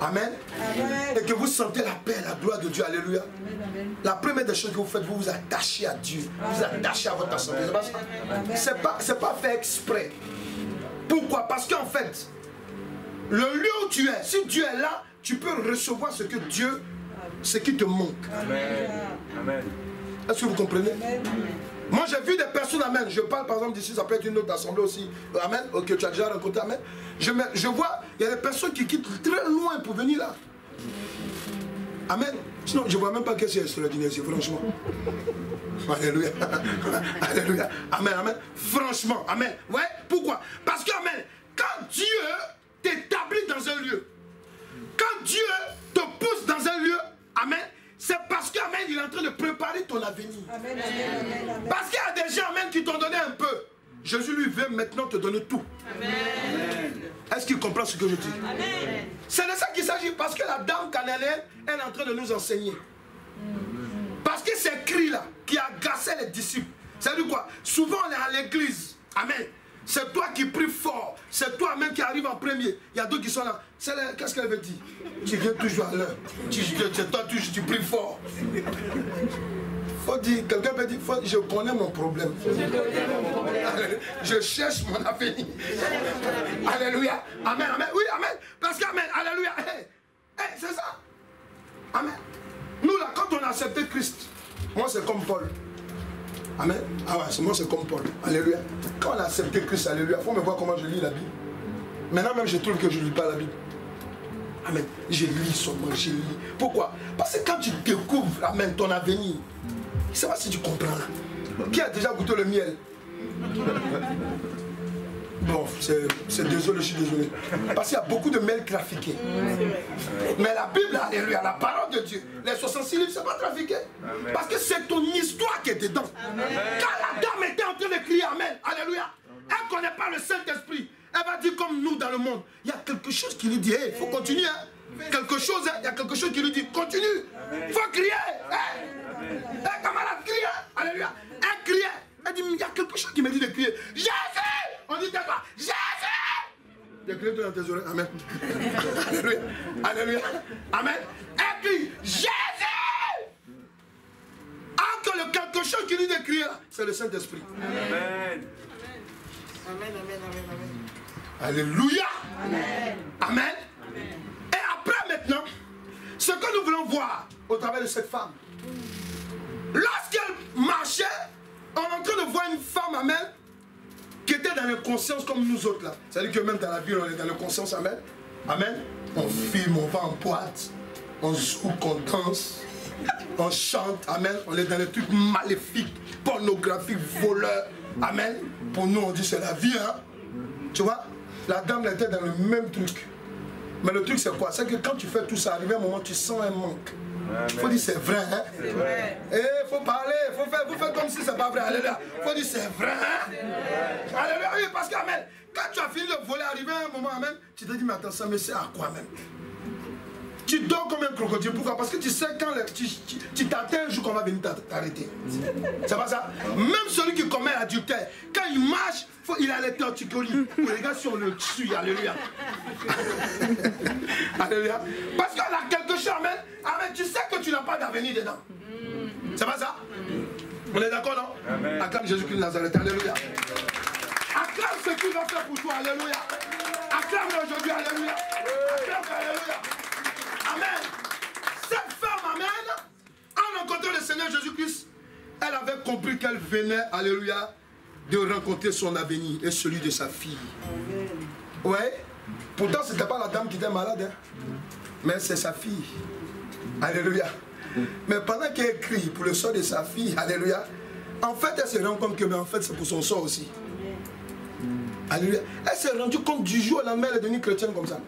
amen, amen, et que vous sentez la paix, la gloire de Dieu, alléluia, amen, la première des choses que vous faites, vous vous attachez à Dieu, vous vous attachez à votre assemblée. C'est pas fait exprès. Pourquoi? Parce qu'en fait, le lieu où tu es, si Dieu est là, tu peux recevoir ce que Dieu, ce qui te manque. Amen. Amen. Est-ce que vous comprenez? Amen. Moi j'ai vu des personnes, amen, je parle par exemple d'ici, ça peut être une autre assemblée aussi, amen, que tu as déjà rencontré, amen. Je vois, il y a des personnes qui quittent très loin pour venir là. Amen. Sinon, je ne vois même pas qu'est-ce que c'est extraordinaire ici, franchement. Alléluia. Alléluia. Amen, amen. Franchement, amen. Ouais, pourquoi? Parce que, amen, quand Dieu t'établit dans un lieu, quand Dieu te pousse dans un lieu, amen, c'est parce que, amen, il est en train de préparer ton avenir. Amen, amen, amen. Parce qu'il y a des gens, amen, qui t'ont donné un peu. Jésus lui veut maintenant te donner tout. Amen. Est-ce qu'il comprend ce que je dis? Amen. C'est de ça qu'il s'agit, parce que la dame cananéenne, elle est en train de nous enseigner. Parce que ces cris-là qui agaçaient les disciples, c'est-à-dire quoi? Souvent on est à l'église, amen. C'est toi qui pries fort, c'est toi même qui arrive en premier. Il y a d'autres qui sont là. Qu'est-ce qu'elle veut dire? Tu viens toujours à l'heure. Tu pries fort. Faut dire, quelqu'un peut dire, je connais mon problème. Je cherche mon avenir. Alléluia. Amen, amen. Oui, amen. Parce qu'amen, alléluia. C'est ça. Amen. Nous là, quand on a accepté Christ, moi c'est comme Paul. Amen. Ah ouais, moi c'est comme Paul. Alléluia. Quand on a accepté Christ, alléluia, il faut me voir comment je lis la Bible. Maintenant même je trouve que je ne lis pas la Bible. Amen. Je lis seulement, je lis. Pourquoi? Parce que quand tu découvres, amen, ton avenir, je ne sais pas si tu comprends là. Qui a déjà goûté le miel? Bon, c'est désolé, je suis désolé. Parce qu'il y a beaucoup de miel trafiqué. Mais la Bible, alléluia, la parole de Dieu, les 66 livres, ce n'est pas trafiqué. Amen. Parce que c'est ton histoire qui est dedans. Amen. Quand la dame était en train de crier Amen, alléluia, elle ne connaît pas le Saint-Esprit. Elle va dire comme nous dans le monde. Il y a quelque chose qui lui dit, il faut continuer. Hein. Quelque chose, il y a quelque chose qui lui dit, continue. Il faut crier. Camarade, crier. Alléluia. Elle criait. Elle dit, il y a quelque chose qui me dit de crier. Jésus! On dit tais-toi, Jésus! J'ai crié dans tes oreilles. Amen. Alléluia. Alléluia. Amen. Elle crie, Jésus! Encore quelque chose qui lui dit de crier, c'est le Saint-Esprit. Amen. Amen, amen, amen, amen. Alléluia. Amen. Amen. Et après maintenant, ce que nous voulons voir, au travers de cette femme. Lorsqu'elle marchait, on est en train de voir une femme, amen, qui était dans l'inconscience comme nous autres là. C'est-à-dire que même dans la vie, on est dans l'inconscience, amen. Amen. On filme, on va en boîte, on joue, on danse, on chante, amen. On est dans les trucs maléfiques, pornographiques, voleurs, amen. Pour nous, on dit c'est la vie, hein. Tu vois, la dame était dans le même truc. Mais le truc c'est quoi? C'est que quand tu fais tout ça, arrivé à un moment, tu sens un manque. Il faut dire c'est vrai, hein? C'est vrai. Et il faut parler, il faut faire comme si c'est pas vrai. Alléluia. Il faut dire c'est vrai, hein? Alléluia. Oui, parce que, amen, quand tu as fini de voler, arrivé à un moment, amen, tu te dis, mais attends, ça me sert à quoi même? Tu dors comme un crocodile. Pourquoi? Parce que tu sais quand tu t'attends un jour qu'on va venir t'arrêter. C'est pas ça? Même celui qui commet l'adultère, quand il marche, il a les torticolis. Regarde si on le tue. Alléluia. Alléluia. Parce qu'il a quelque chose, amen. Amen. Tu sais que tu n'as pas d'avenir dedans. C'est pas ça? On est d'accord, non? Amen. Acclame Jésus-Christ de Nazareth. Alléluia. Acclame ce qu'il va faire pour toi. Alléluia. Acclame aujourd'hui. Alléluia. Acclame. Alléluia. Amen. Cette femme, amen, en rencontrant le Seigneur Jésus-Christ, elle avait compris qu'elle venait, alléluia, de rencontrer son avenir et celui de sa fille. Amen. Ouais. Pourtant, ce n'était pas la dame qui était malade, hein, mais c'est sa fille. Alléluia. Mais pendant qu'elle crie pour le sort de sa fille, alléluia, en fait, elle se rend compte que, mais en fait, c'est pour son sort aussi. Alléluia. Elle s'est rendue compte du jour où la mère est devenue chrétienne comme ça.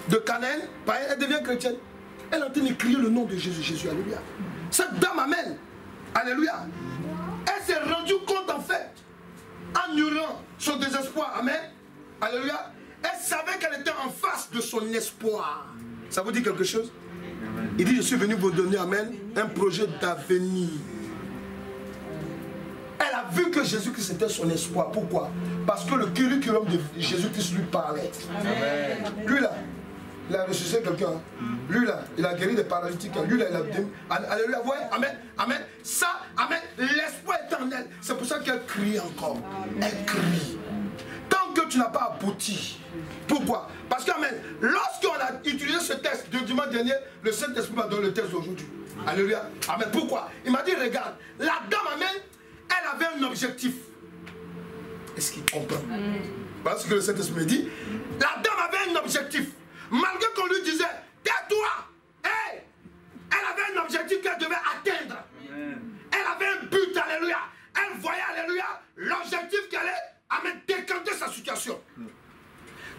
De Canaan, elle devient chrétienne. Elle est en train de crier le nom de Jésus. Jésus, alléluia. Cette dame, amen. Alléluia. Elle s'est rendue compte en fait, en hurlant son désespoir, amen. Alléluia. Elle savait qu'elle était en face de son espoir. Ça vous dit quelque chose? Il dit, je suis venu vous donner, amen, un projet d'avenir. Elle a vu que Jésus-Christ était son espoir. Pourquoi? Parce que le curriculum de Jésus-Christ lui parlait. Amen. Lui là, il a ressuscité quelqu'un. Lui là, il a guéri des paralytiques. Lui là, il a... Alléluia, vous voyez? Amen. Amen. Ça, amen. L'espoir éternel. C'est pour ça qu'elle crie encore. Elle crie. Tant que tu n'as pas abouti. Pourquoi? Parce que, amen, lorsqu'on a utilisé ce texte de dimanche dernier, le Saint-Esprit m'a donné le texte d'aujourd'hui. Alléluia. Amen. Pourquoi? Il m'a dit, regarde, la dame, amen, elle avait un objectif. Est-ce qu'il comprend? Voilà ce que le Saint-Esprit me dit. La dame avait un objectif. Malgré qu'on lui disait, tais-toi. Hey! Elle avait un objectif qu'elle devait atteindre. Elle avait un but, alléluia. Elle voyait, alléluia, l'objectif qu'elle allait décanter sa situation.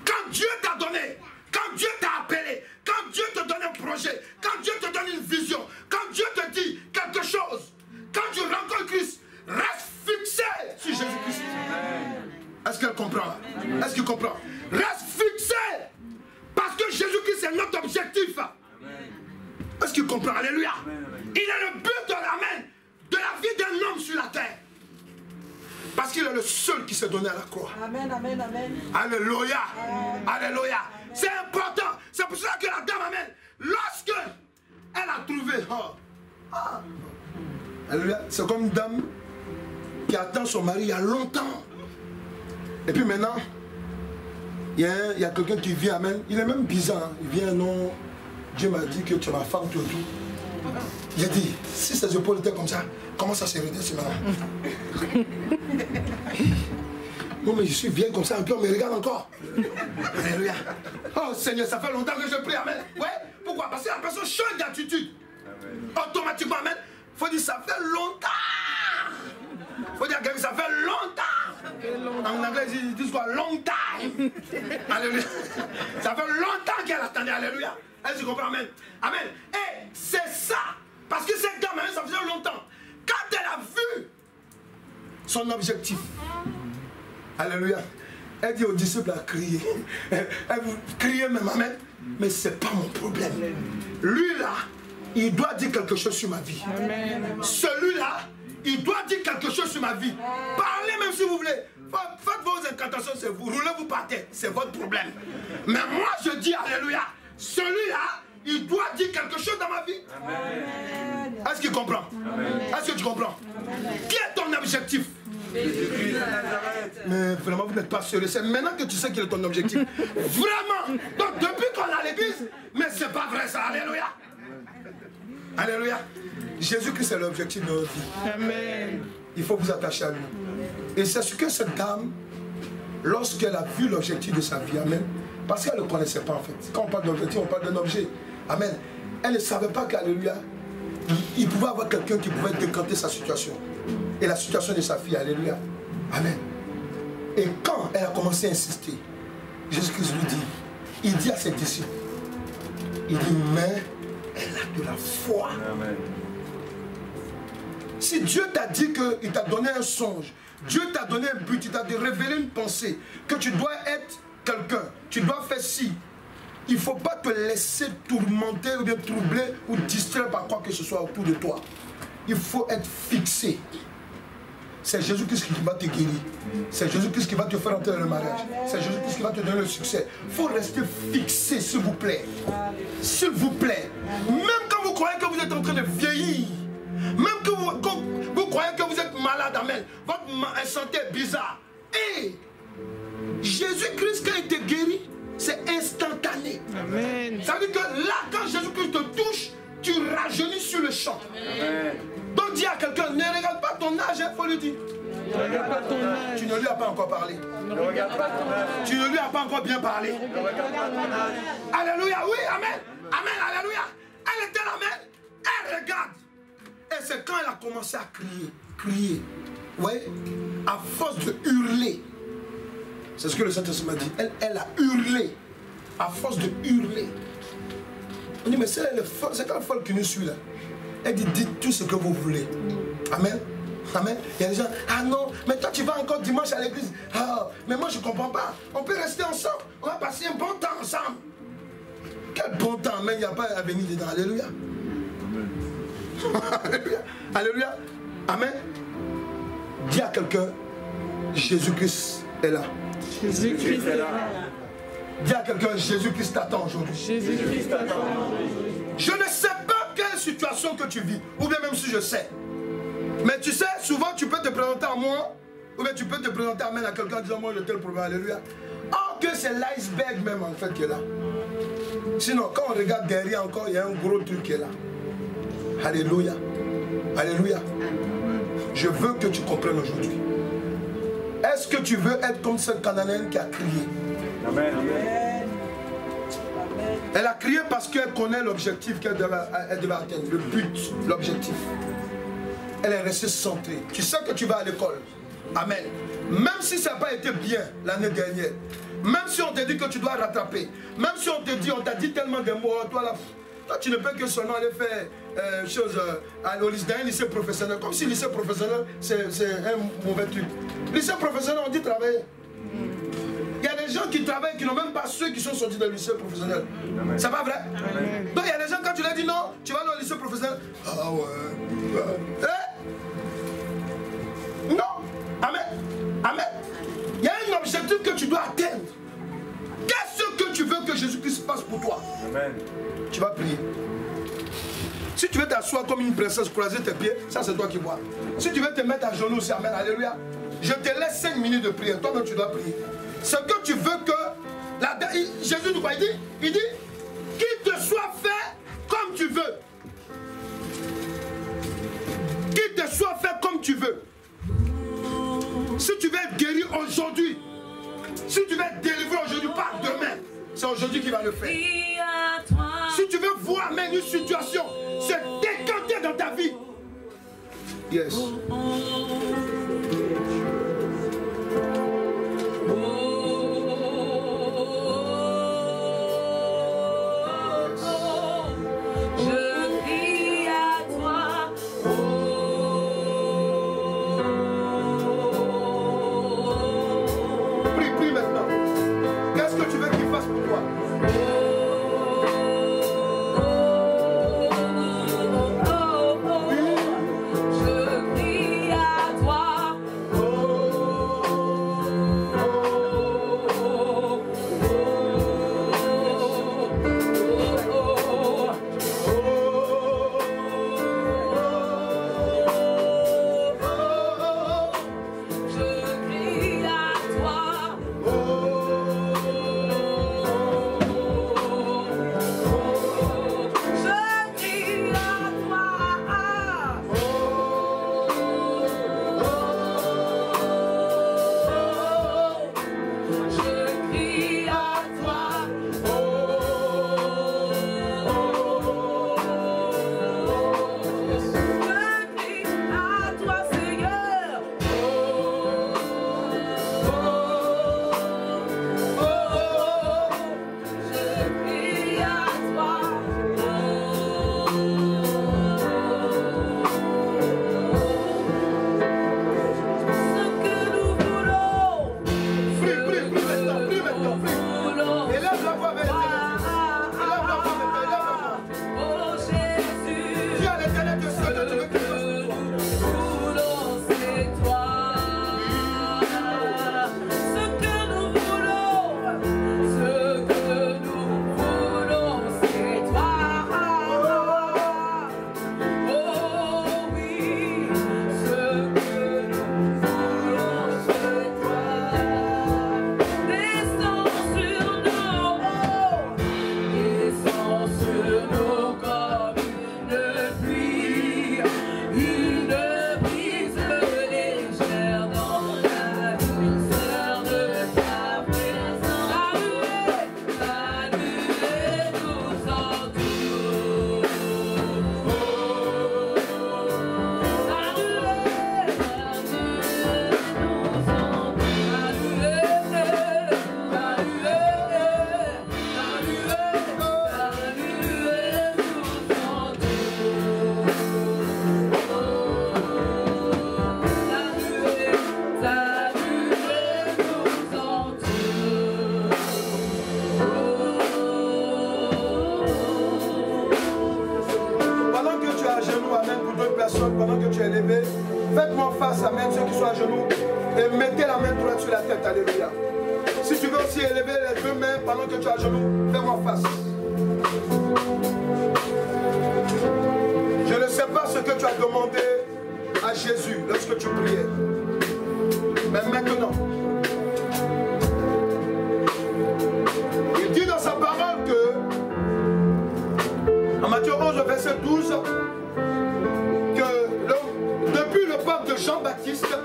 Quand Dieu t'a donné, quand Dieu t'a appelé, quand Dieu te donne un projet, quand Dieu te donne une vision, quand Dieu te dit quelque chose, quand tu rencontres Christ, reste fixé sur Jésus-Christ. Est-ce qu'elle comprend? Est-ce qu'il comprend? Reste fixé. Parce que Jésus-Christ c'est notre objectif. Est-ce qu'il comprend? Alléluia. Il est le but de l'amen, de la vie d'un homme sur la terre. Parce qu'il est le seul qui s'est donné à la croix. Amen, amen, amen. Alléluia. Alléluia. C'est important. C'est pour ça que la dame, amen, lorsque elle a trouvé, alléluia, c'est comme une dame qui attend son mari il y a longtemps. Et puis maintenant, il y a quelqu'un qui vient, amen. Il est même bizarre. Hein. Il vient, non, Dieu m'a dit que tu es ma femme, tout. Il a dit, si ses épaules étaient comme ça, comment ça se redresse maintenant? Non mais je suis vieille comme ça, un peu on me regarde encore. Alléluia. Oh Seigneur, ça fait longtemps que je prie, amen. Ouais, pourquoi? Parce que la personne change d'attitude. Automatiquement, amen. Faut dire, ça fait longtemps. Faut dire à quelqu'un, ça fait longtemps. En anglais, ils disent quoi? Long time. Alléluia. Ça fait longtemps qu'elle attendait, alléluia. Elle se comprend, amen. Amen. Et c'est ça. Parce que cette dame, ça faisait longtemps. Quand elle a vu son objectif, alléluia, elle dit aux disciples à crier. Elle vous criez même, amen. Mais ce n'est pas mon problème. Lui là, il doit dire quelque chose sur ma vie. Celui-là, il doit dire quelque chose sur ma vie. Parlez même si vous voulez. Faites vos incantations, c'est vous. Roulez-vous par terre, c'est votre problème. Mais moi, je dis, alléluia, celui-là, il doit dire quelque chose dans ma vie. Est-ce qu'il comprend? Est-ce que tu comprends? Qui est ton objectif? Mais vraiment, vous n'êtes pas sérieux. C'est maintenant que tu sais quel est ton objectif. Vraiment. Donc, depuis qu'on a l'église, mais c'est pas vrai ça. Alléluia. Alléluia. Jésus-Christ est l'objectif de notre vie. Amen. Il faut vous attacher à lui. Et c'est ce que cette dame, lorsqu'elle a vu l'objectif de sa vie, amen, parce qu'elle ne le connaissait pas en fait. Quand on parle d'objectif, on parle d'un objet. Amen. Elle ne savait pas qu'alléluia, il pouvait avoir quelqu'un qui pouvait décanter sa situation. Et la situation de sa fille, alléluia. Amen. Et quand elle a commencé à insister, Jésus-Christ lui dit, il dit à ses disciples, il dit, mais elle a de la foi. Amen. Si Dieu t'a dit qu'il t'a donné un songe, Dieu t'a donné un but, il t'a révélé une pensée, que tu dois être quelqu'un, tu dois faire ci, il ne faut pas te laisser tourmenter ou bien troubler ou distraire par quoi que ce soit autour de toi. Il faut être fixé. C'est Jésus-Christ qui va te guérir. C'est Jésus-Christ qui va te faire entrer dans le mariage. C'est Jésus-Christ qui va te donner le succès. Il faut rester fixé, s'il vous plaît. S'il vous plaît. Même quand vous croyez que vous êtes en train de vieillir, même que vous croyez que vous êtes malade, amen, votre santé est bizarre. Et Jésus-Christ, quand il te guérit, c'est instantané. Amen. Ça veut dire que là, quand Jésus-Christ te touche, tu rajeunis sur le champ. Amen. Donc dis à quelqu'un, ne regarde pas ton âge, il faut lui dire. Ne regarde pas ton âge. Tu ne lui as pas encore parlé. Ne regarde pas ton âge. Tu ne lui as pas encore bien parlé. Ne regarde pas ton âge. Alléluia, oui, amen. Amen, alléluia. Elle était là, amen. Elle regarde. Et c'est quand elle a commencé à crier. Oui, à force de hurler. C'est ce que le Saint-Esprit m'a dit. Elle a hurlé. À force de hurler. On dit, mais c'est quelle folle qui nous suit là? Elle dit, dites tout ce que vous voulez. Amen. Amen. Il y a des gens, ah non, mais toi tu vas encore dimanche à l'église. Ah, mais moi je ne comprends pas. On peut rester ensemble. On va passer un bon temps ensemble. Quel bon temps, mais il n'y a pas à venir dedans. Alléluia. Alléluia. Alléluia. Amen. Dis à quelqu'un, Jésus-Christ est là. Jésus-Christ est là. Dis à quelqu'un, Jésus-Christ t'attend aujourd'hui. Jésus-Christ t'attend. Je ne sais pas quelle situation que tu vis, ou bien même si je sais. Mais tu sais, souvent tu peux te présenter à moi, ou bien tu peux te présenter à même à quelqu'un disant, moi j'ai tel problème, alléluia. Oh, que c'est l'iceberg même en fait qui est là. Sinon, quand on regarde derrière encore, il y a un gros truc qui est là. Alléluia. Alléluia. Je veux que tu comprennes aujourd'hui. Est-ce que tu veux être comme cette Cananéenne qui a crié? Amen. Amen. Elle a crié parce qu'elle connaît l'objectif qu'elle devait atteindre, le but, l'objectif. Elle est restée centrée. Tu sais que tu vas à l'école. Amen. Même si ça n'a pas été bien l'année dernière, même si on te dit que tu dois rattraper, même si on t'a dit tellement de mots, toi tu ne peux que seulement aller faire dans un lycée professionnel. Comme si le lycée professionnel c'est un mauvais truc. Lycée professionnel, on dit travailler. Il y a des gens qui travaillent qui n'ont même pas ceux qui sont sortis du lycée professionnel. C'est pas vrai? Amen. Donc il y a des gens, quand tu leur dis non, tu vas dans le lycée professionnel. Ah ouais. Non. Amen. Amen. Il y a un objectif que tu dois atteindre. Qu'est-ce que tu veux que Jésus-Christ fasse pour toi? Amen. Tu vas prier. Si tu veux t'asseoir comme une princesse, croiser tes pieds, ça c'est toi qui vois. Si tu veux te mettre à genoux aussi, amen, alléluia, je te laisse 5 minutes de prière. Toi-même tu dois prier. Ce que tu veux que Jésus nous dit, il dit qu'il te soit fait comme tu veux. Qu'il te soit fait comme tu veux. Si tu veux être guéri aujourd'hui, si tu veux être délivré aujourd'hui, pas demain, c'est aujourd'hui qu'il va le faire. Si tu veux voir même une situation se décanter dans ta vie, yes. Toi face, amen, ceux qui sont à genoux, et mettez la main droite sur la tête, alléluia. Si tu veux aussi élever les deux mains pendant que tu es à genoux, fais-moi face. Je ne sais pas ce que tu as demandé à Jésus lorsque tu priais. Mais maintenant, il dit dans sa parole que, en Matthieu 11, verset 12, que depuis le pape de Jean-Baptiste,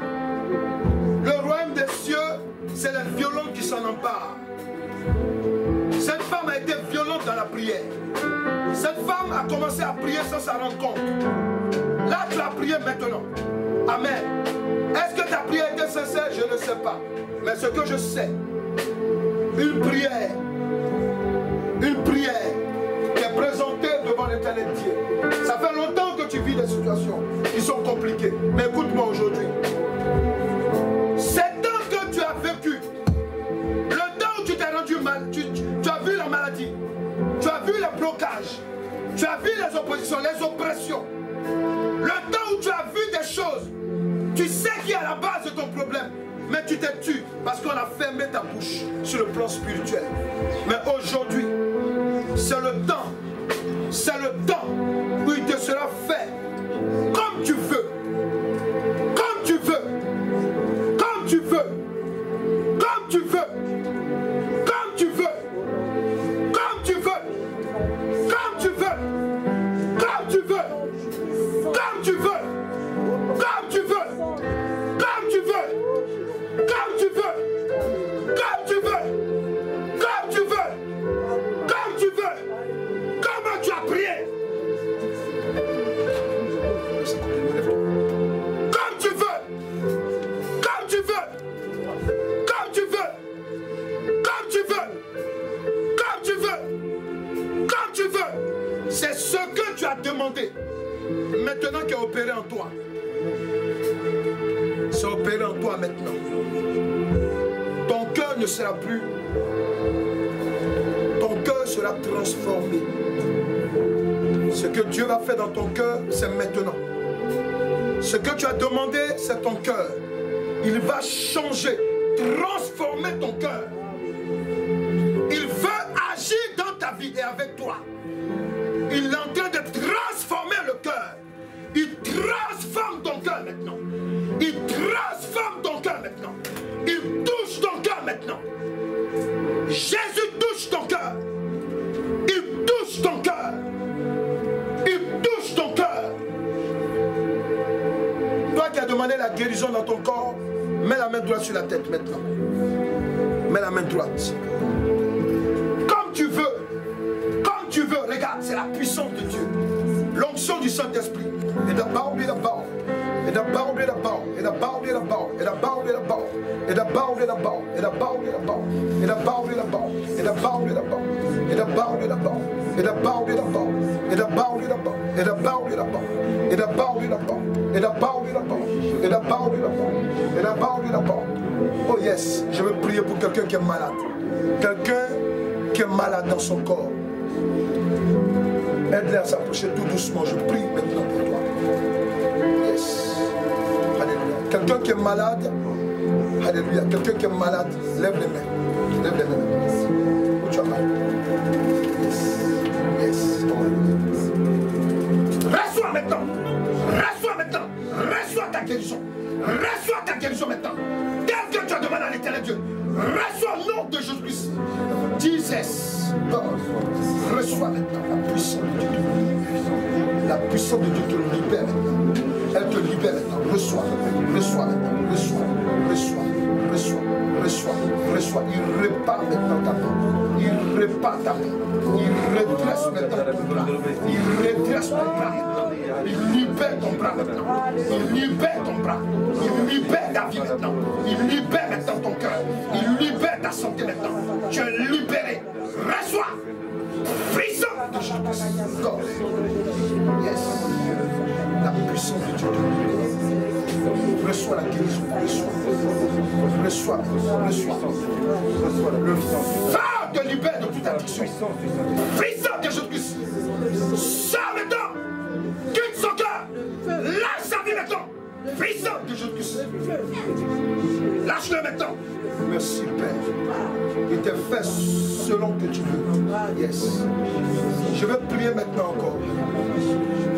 le royaume des cieux, c'est les violents qui s'en emparent. Cette femme a été violente dans la prière. Cette femme a commencé à prier sans s'en rendre compte. Là, tu as prié maintenant. Amen. Est-ce que ta prière était sincère? Je ne sais pas. Mais ce que je sais, une prière qui est présentée devant l'éternel Dieu. Ça fait longtemps que tu vis des situations qui sont compliquées. Mais écoute-moi aujourd'hui. C'est temps que tu as vécu, le temps où tu t'es rendu mal, tu as vu la maladie, tu as vu les blocages, tu as vu les oppositions, les oppressions. Le temps où tu as vu des choses, tu sais qui est à la base de ton problème, mais tu t'es tué parce qu'on a fermé ta bouche sur le plan spirituel. Mais aujourd'hui, c'est le temps où il te sera fait comme tu veux, comme tu veux, comme tu veux, comme tu veux, comme tu veux, comme tu veux, comme tu veux, comme tu veux, comme tu veux, comme tu veux, comme tu veux, comme tu veux, comme tu veux, comme tu veux, comme tu veux, comment tu as prié. Comme tu veux, comme tu veux, comme tu veux, comme tu veux, comme tu veux, comme tu veux. C'est ce que tu as demandé. Maintenant qui est opéré en toi. C'est opéré en toi maintenant. Ton cœur ne sera plus. Ton cœur sera transformé. Ce que Dieu va faire dans ton cœur, c'est maintenant. Ce que tu as demandé, c'est ton cœur. Il va changer, transformer ton cœur. Il veut agir dans ta vie et avec toi. Il est en train de transformer le cœur. Il transforme ton cœur maintenant. Il transforme ton cœur maintenant. Il touche ton cœur maintenant. Jésus touche ton cœur. Il touche ton cœur. Il touche ton cœur. Toi qui as demandé la guérison dans ton corps, mets la main droite sur la tête maintenant. Mets la main droite. Comme tu veux. Comme tu veux. Regarde, c'est la puissance de Dieu. L'onction du Saint-Esprit. Et d'abord, et d'abord. Et d'abord, et d'abord. Et d'abord, et d'abord. Et d'abord, et d'abord. Et d'abord, et d'abord. Et d'abord, et d'abord. Et d'abord, et d'abord. Et d'abord, et d'abord. Et d'abord, et d'abord. Et d'abord, et d'abord. Et d'abord, et d'abord. Et d'abord, et d'abord. Et d'abord, et d'abord. Et d'abord, et d'abord. Et d'abord, et d'abord. Et d'abord, et d'abord. Oh yes, je veux prier pour quelqu'un qui est malade. Quelqu'un qui est malade dans son corps. Aide-les à s'approcher tout doucement. Je prie maintenant pour toi. Yes. Alléluia. Quelqu'un qui est malade. Alléluia. Quelqu'un qui est malade. Lève les mains. Lève les mains. Où tu as mal? Yes. Yes. Reçois maintenant. Reçois maintenant. Reçois ta guérison. Reçois ta guérison maintenant. Tel que tu as demandé à l'éternel Dieu. Reçois le nom de Jésus-Christ. Jesus. Reçois maintenant la puissance de Dieu. La puissance de Dieu te libère maintenant. Elle te libère maintenant. Reçois. Reçois maintenant. Reçois. Reçois. Reçois. Reçois. Reçois. Il répare maintenant ta main. Il répare ta main. Il redresse maintenant ton bras. Il redresse ton bras maintenant. Il libère ton bras maintenant. Il libère ton bras. Il libère ta vie maintenant. Il libère maintenant ton cœur. Il libère ta santé maintenant. Tu es libéré. Reçois. Puissance de Jésus-Christ. God. Yes. La puissance de Dieu te libère. Reçois la guérison. Reçois. Reçois. Reçois. Le feu te libère de toute addiction. Puissance de Jésus-Christ. Sors maintenant. Quitte son cœur. Lâche sa vie maintenant. Puissance de Jésus-Christ. Lâche-le maintenant. Merci Père. Il t'est fait selon que tu veux. Yes. Je vais prier maintenant encore.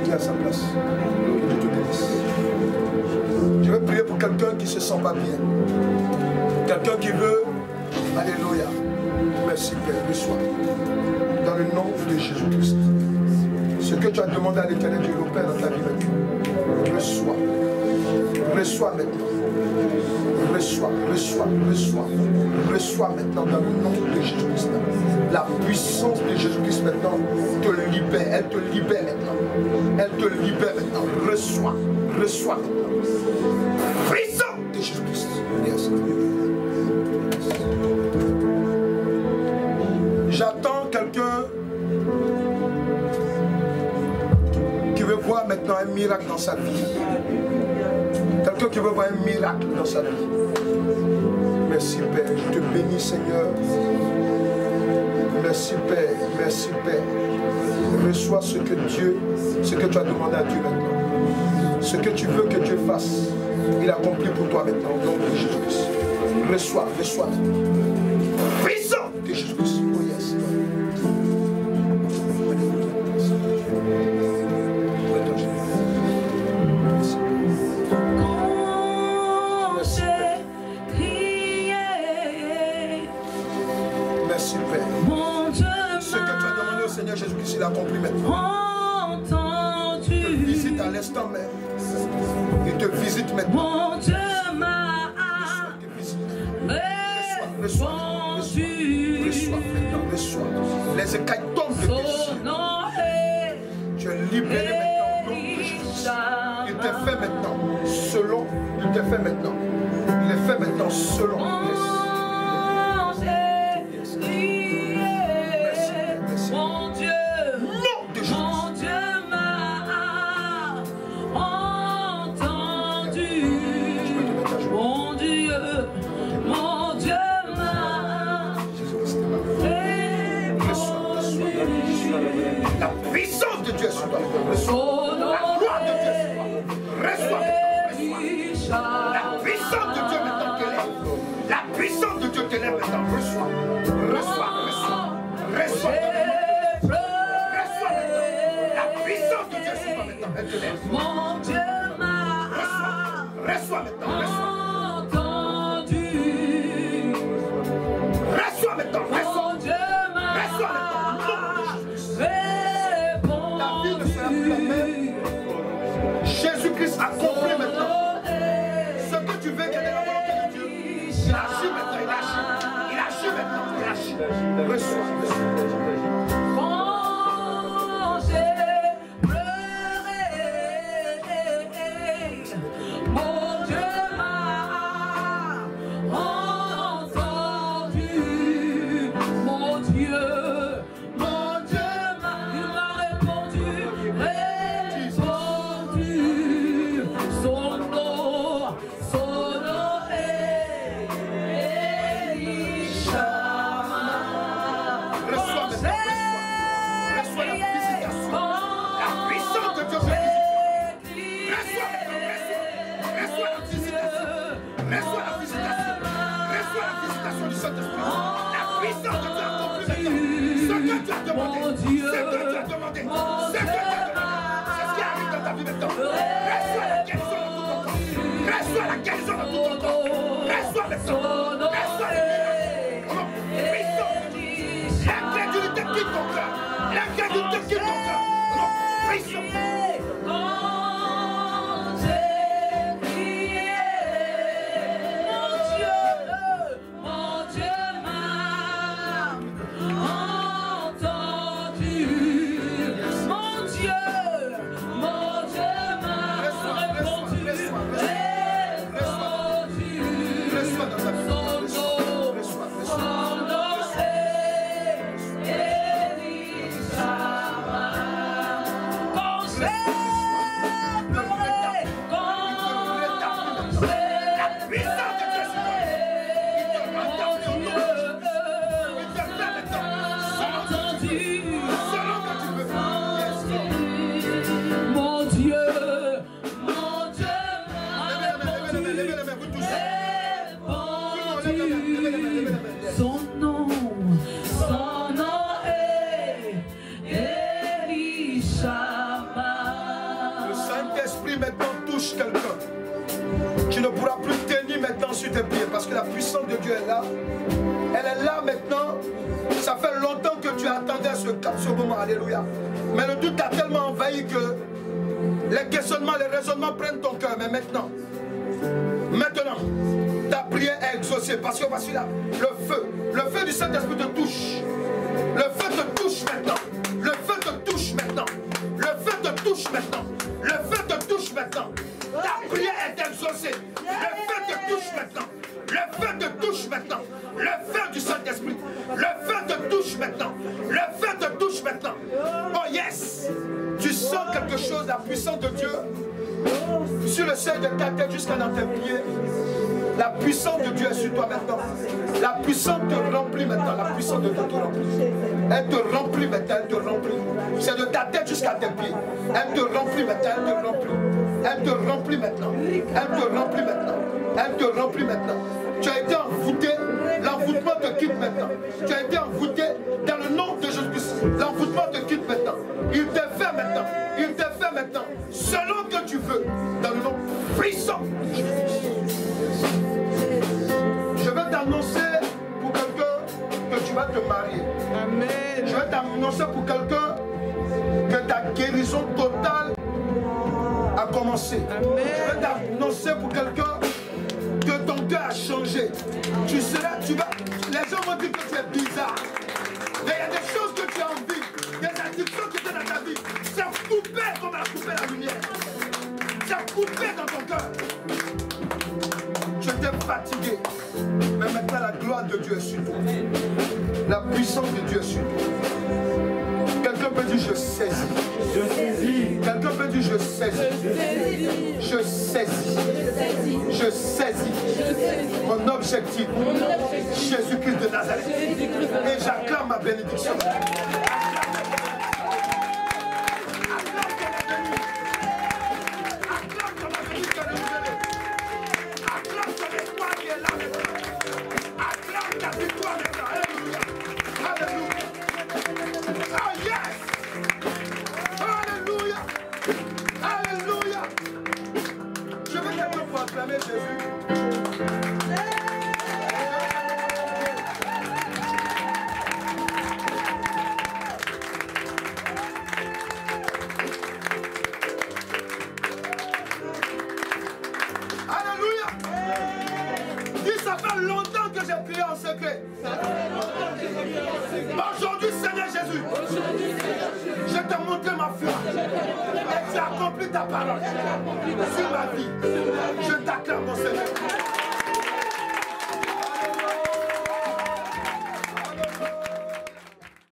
Viens à sa place. Que Dieu te bénisse. Je vais prier pour quelqu'un qui ne se sent pas bien. Quelqu'un qui veut. Alléluia. Merci Père. Reçois. Dans le nom de Jésus-Christ. Ce que tu as demandé à l'Éternel, Dieu l'opère dans ta vie maintenant. Reçois. Reçois maintenant. Reçois, reçois, reçois. Reçois maintenant dans le nom de Jésus-Christ. La puissance de Jésus-Christ maintenant te libère. Elle te libère maintenant. Elle te libère maintenant. Reçois. Reçois maintenant. Puissance de Jésus-Christ. Yes. J'attends quelqu'un qui veut voir maintenant un miracle dans sa vie. Quelqu'un qui veut voir un miracle dans sa vie. Merci Père, je te bénis Seigneur. Merci Père, merci Père. Reçois ce que tu as demandé à Dieu maintenant. Ce que tu veux que Dieu fasse, il accomplit pour toi maintenant au nom de Jésus-Christ. Reçois, reçois. Puissant de Jésus-Christ. Oh yes. Merci Père. Ce que tu as demandé au Seigneur Jésus-Christ, il accomplit maintenant. Il te visite à l'instant même. Il te visite maintenant. Reçois maintenant, reçois. Les écailles tombent de tes yeux. Tu es libéré maintenant au nom de Jésus. Il te fait maintenant selon. Il te fait maintenant. Il est fait maintenant selon. La puissance de Dieu est sur toi. Reçois. La gloire de Dieu est sur toi. Reçois. La puissance de Dieu maintenant t'élève. La puissance de Dieu t'élève maintenant. Reçois. Reçois. Reçois. Reçois maintenant. La puissance de Dieu est sur toi maintenant. Elle t'élève. Reçois maintenant. Reçois maintenant. Reçois maintenant. Jésus-Christ accomplit maintenant ce que tu veux qu'il y ait dans la volonté de Dieu. Il agit maintenant, il agit. Il agit maintenant, il agit. Reçois. Ça fait longtemps que tu attendais ce moment, alléluia. Mais le doute t'a tellement envahi que les questionnements, les raisonnements prennent ton cœur. Mais maintenant, ta prière est exaucée. Parce que voici là, le feu du Saint-Esprit te touche. Le feu te touche maintenant. Le feu te touche maintenant. Le feu te touche maintenant. Le feu te touche maintenant. Ta prière est exaucée. Le feu te touche maintenant. Le feu te touche maintenant. Le feu du Saint-Esprit. Le feu te touche maintenant. Le feu te touche maintenant. Oh yes! Tu sens quelque chose, la puissance de Dieu sur le seuil de ta tête jusqu'à dans tes pieds. La puissance de Dieu est sur toi maintenant. La puissance te remplit maintenant. La puissance de Dieu te remplit. Elle te remplit maintenant. Elle te remplit. C'est de ta tête jusqu'à tes pieds. Elle te remplit maintenant. Elle te remplit. Elle te remplit maintenant. Elle te remplit maintenant. Elle te remplit maintenant. Tu as été envoûté. L'envoûtement te quitte maintenant. Tu as été envoûté dans le nom de Jésus-Christ. L'envoûtement te quitte maintenant. Il te fait maintenant. Il te fait maintenant. Selon que tu veux. Dans le nom puissant de Jésus. Je vais t'annoncer pour quelqu'un que tu vas te marier. Amen. Je vais t'annoncer pour quelqu'un que ta guérison totale a commencé. Amen. Je vais t'annoncer pour quelqu'un que ton cœur a changé. Tu seras, les gens vont dire que tu es bizarre. Mais il y a des choses que tu as envie, des addictions qui étaient dans ta vie. Ça coupait comme elle a coupé la lumière. Ça coupait dans ton cœur. Tu étais fatigué. Mais maintenant la gloire de Dieu est sur toi. La puissance de Dieu est sur toi. Quelqu'un peut dire je saisis. Je saisis. Quelqu'un peut dire je saisis. Je saisis. Je saisis. Mon objectif. Jésus-Christ de Nazareth. Et j'acclame ma bénédiction. Aujourd'hui, Seigneur Jésus, je t'ai montré ma foi et tu as accompli ta parole sur ma vie. Je t'acclame, mon Seigneur.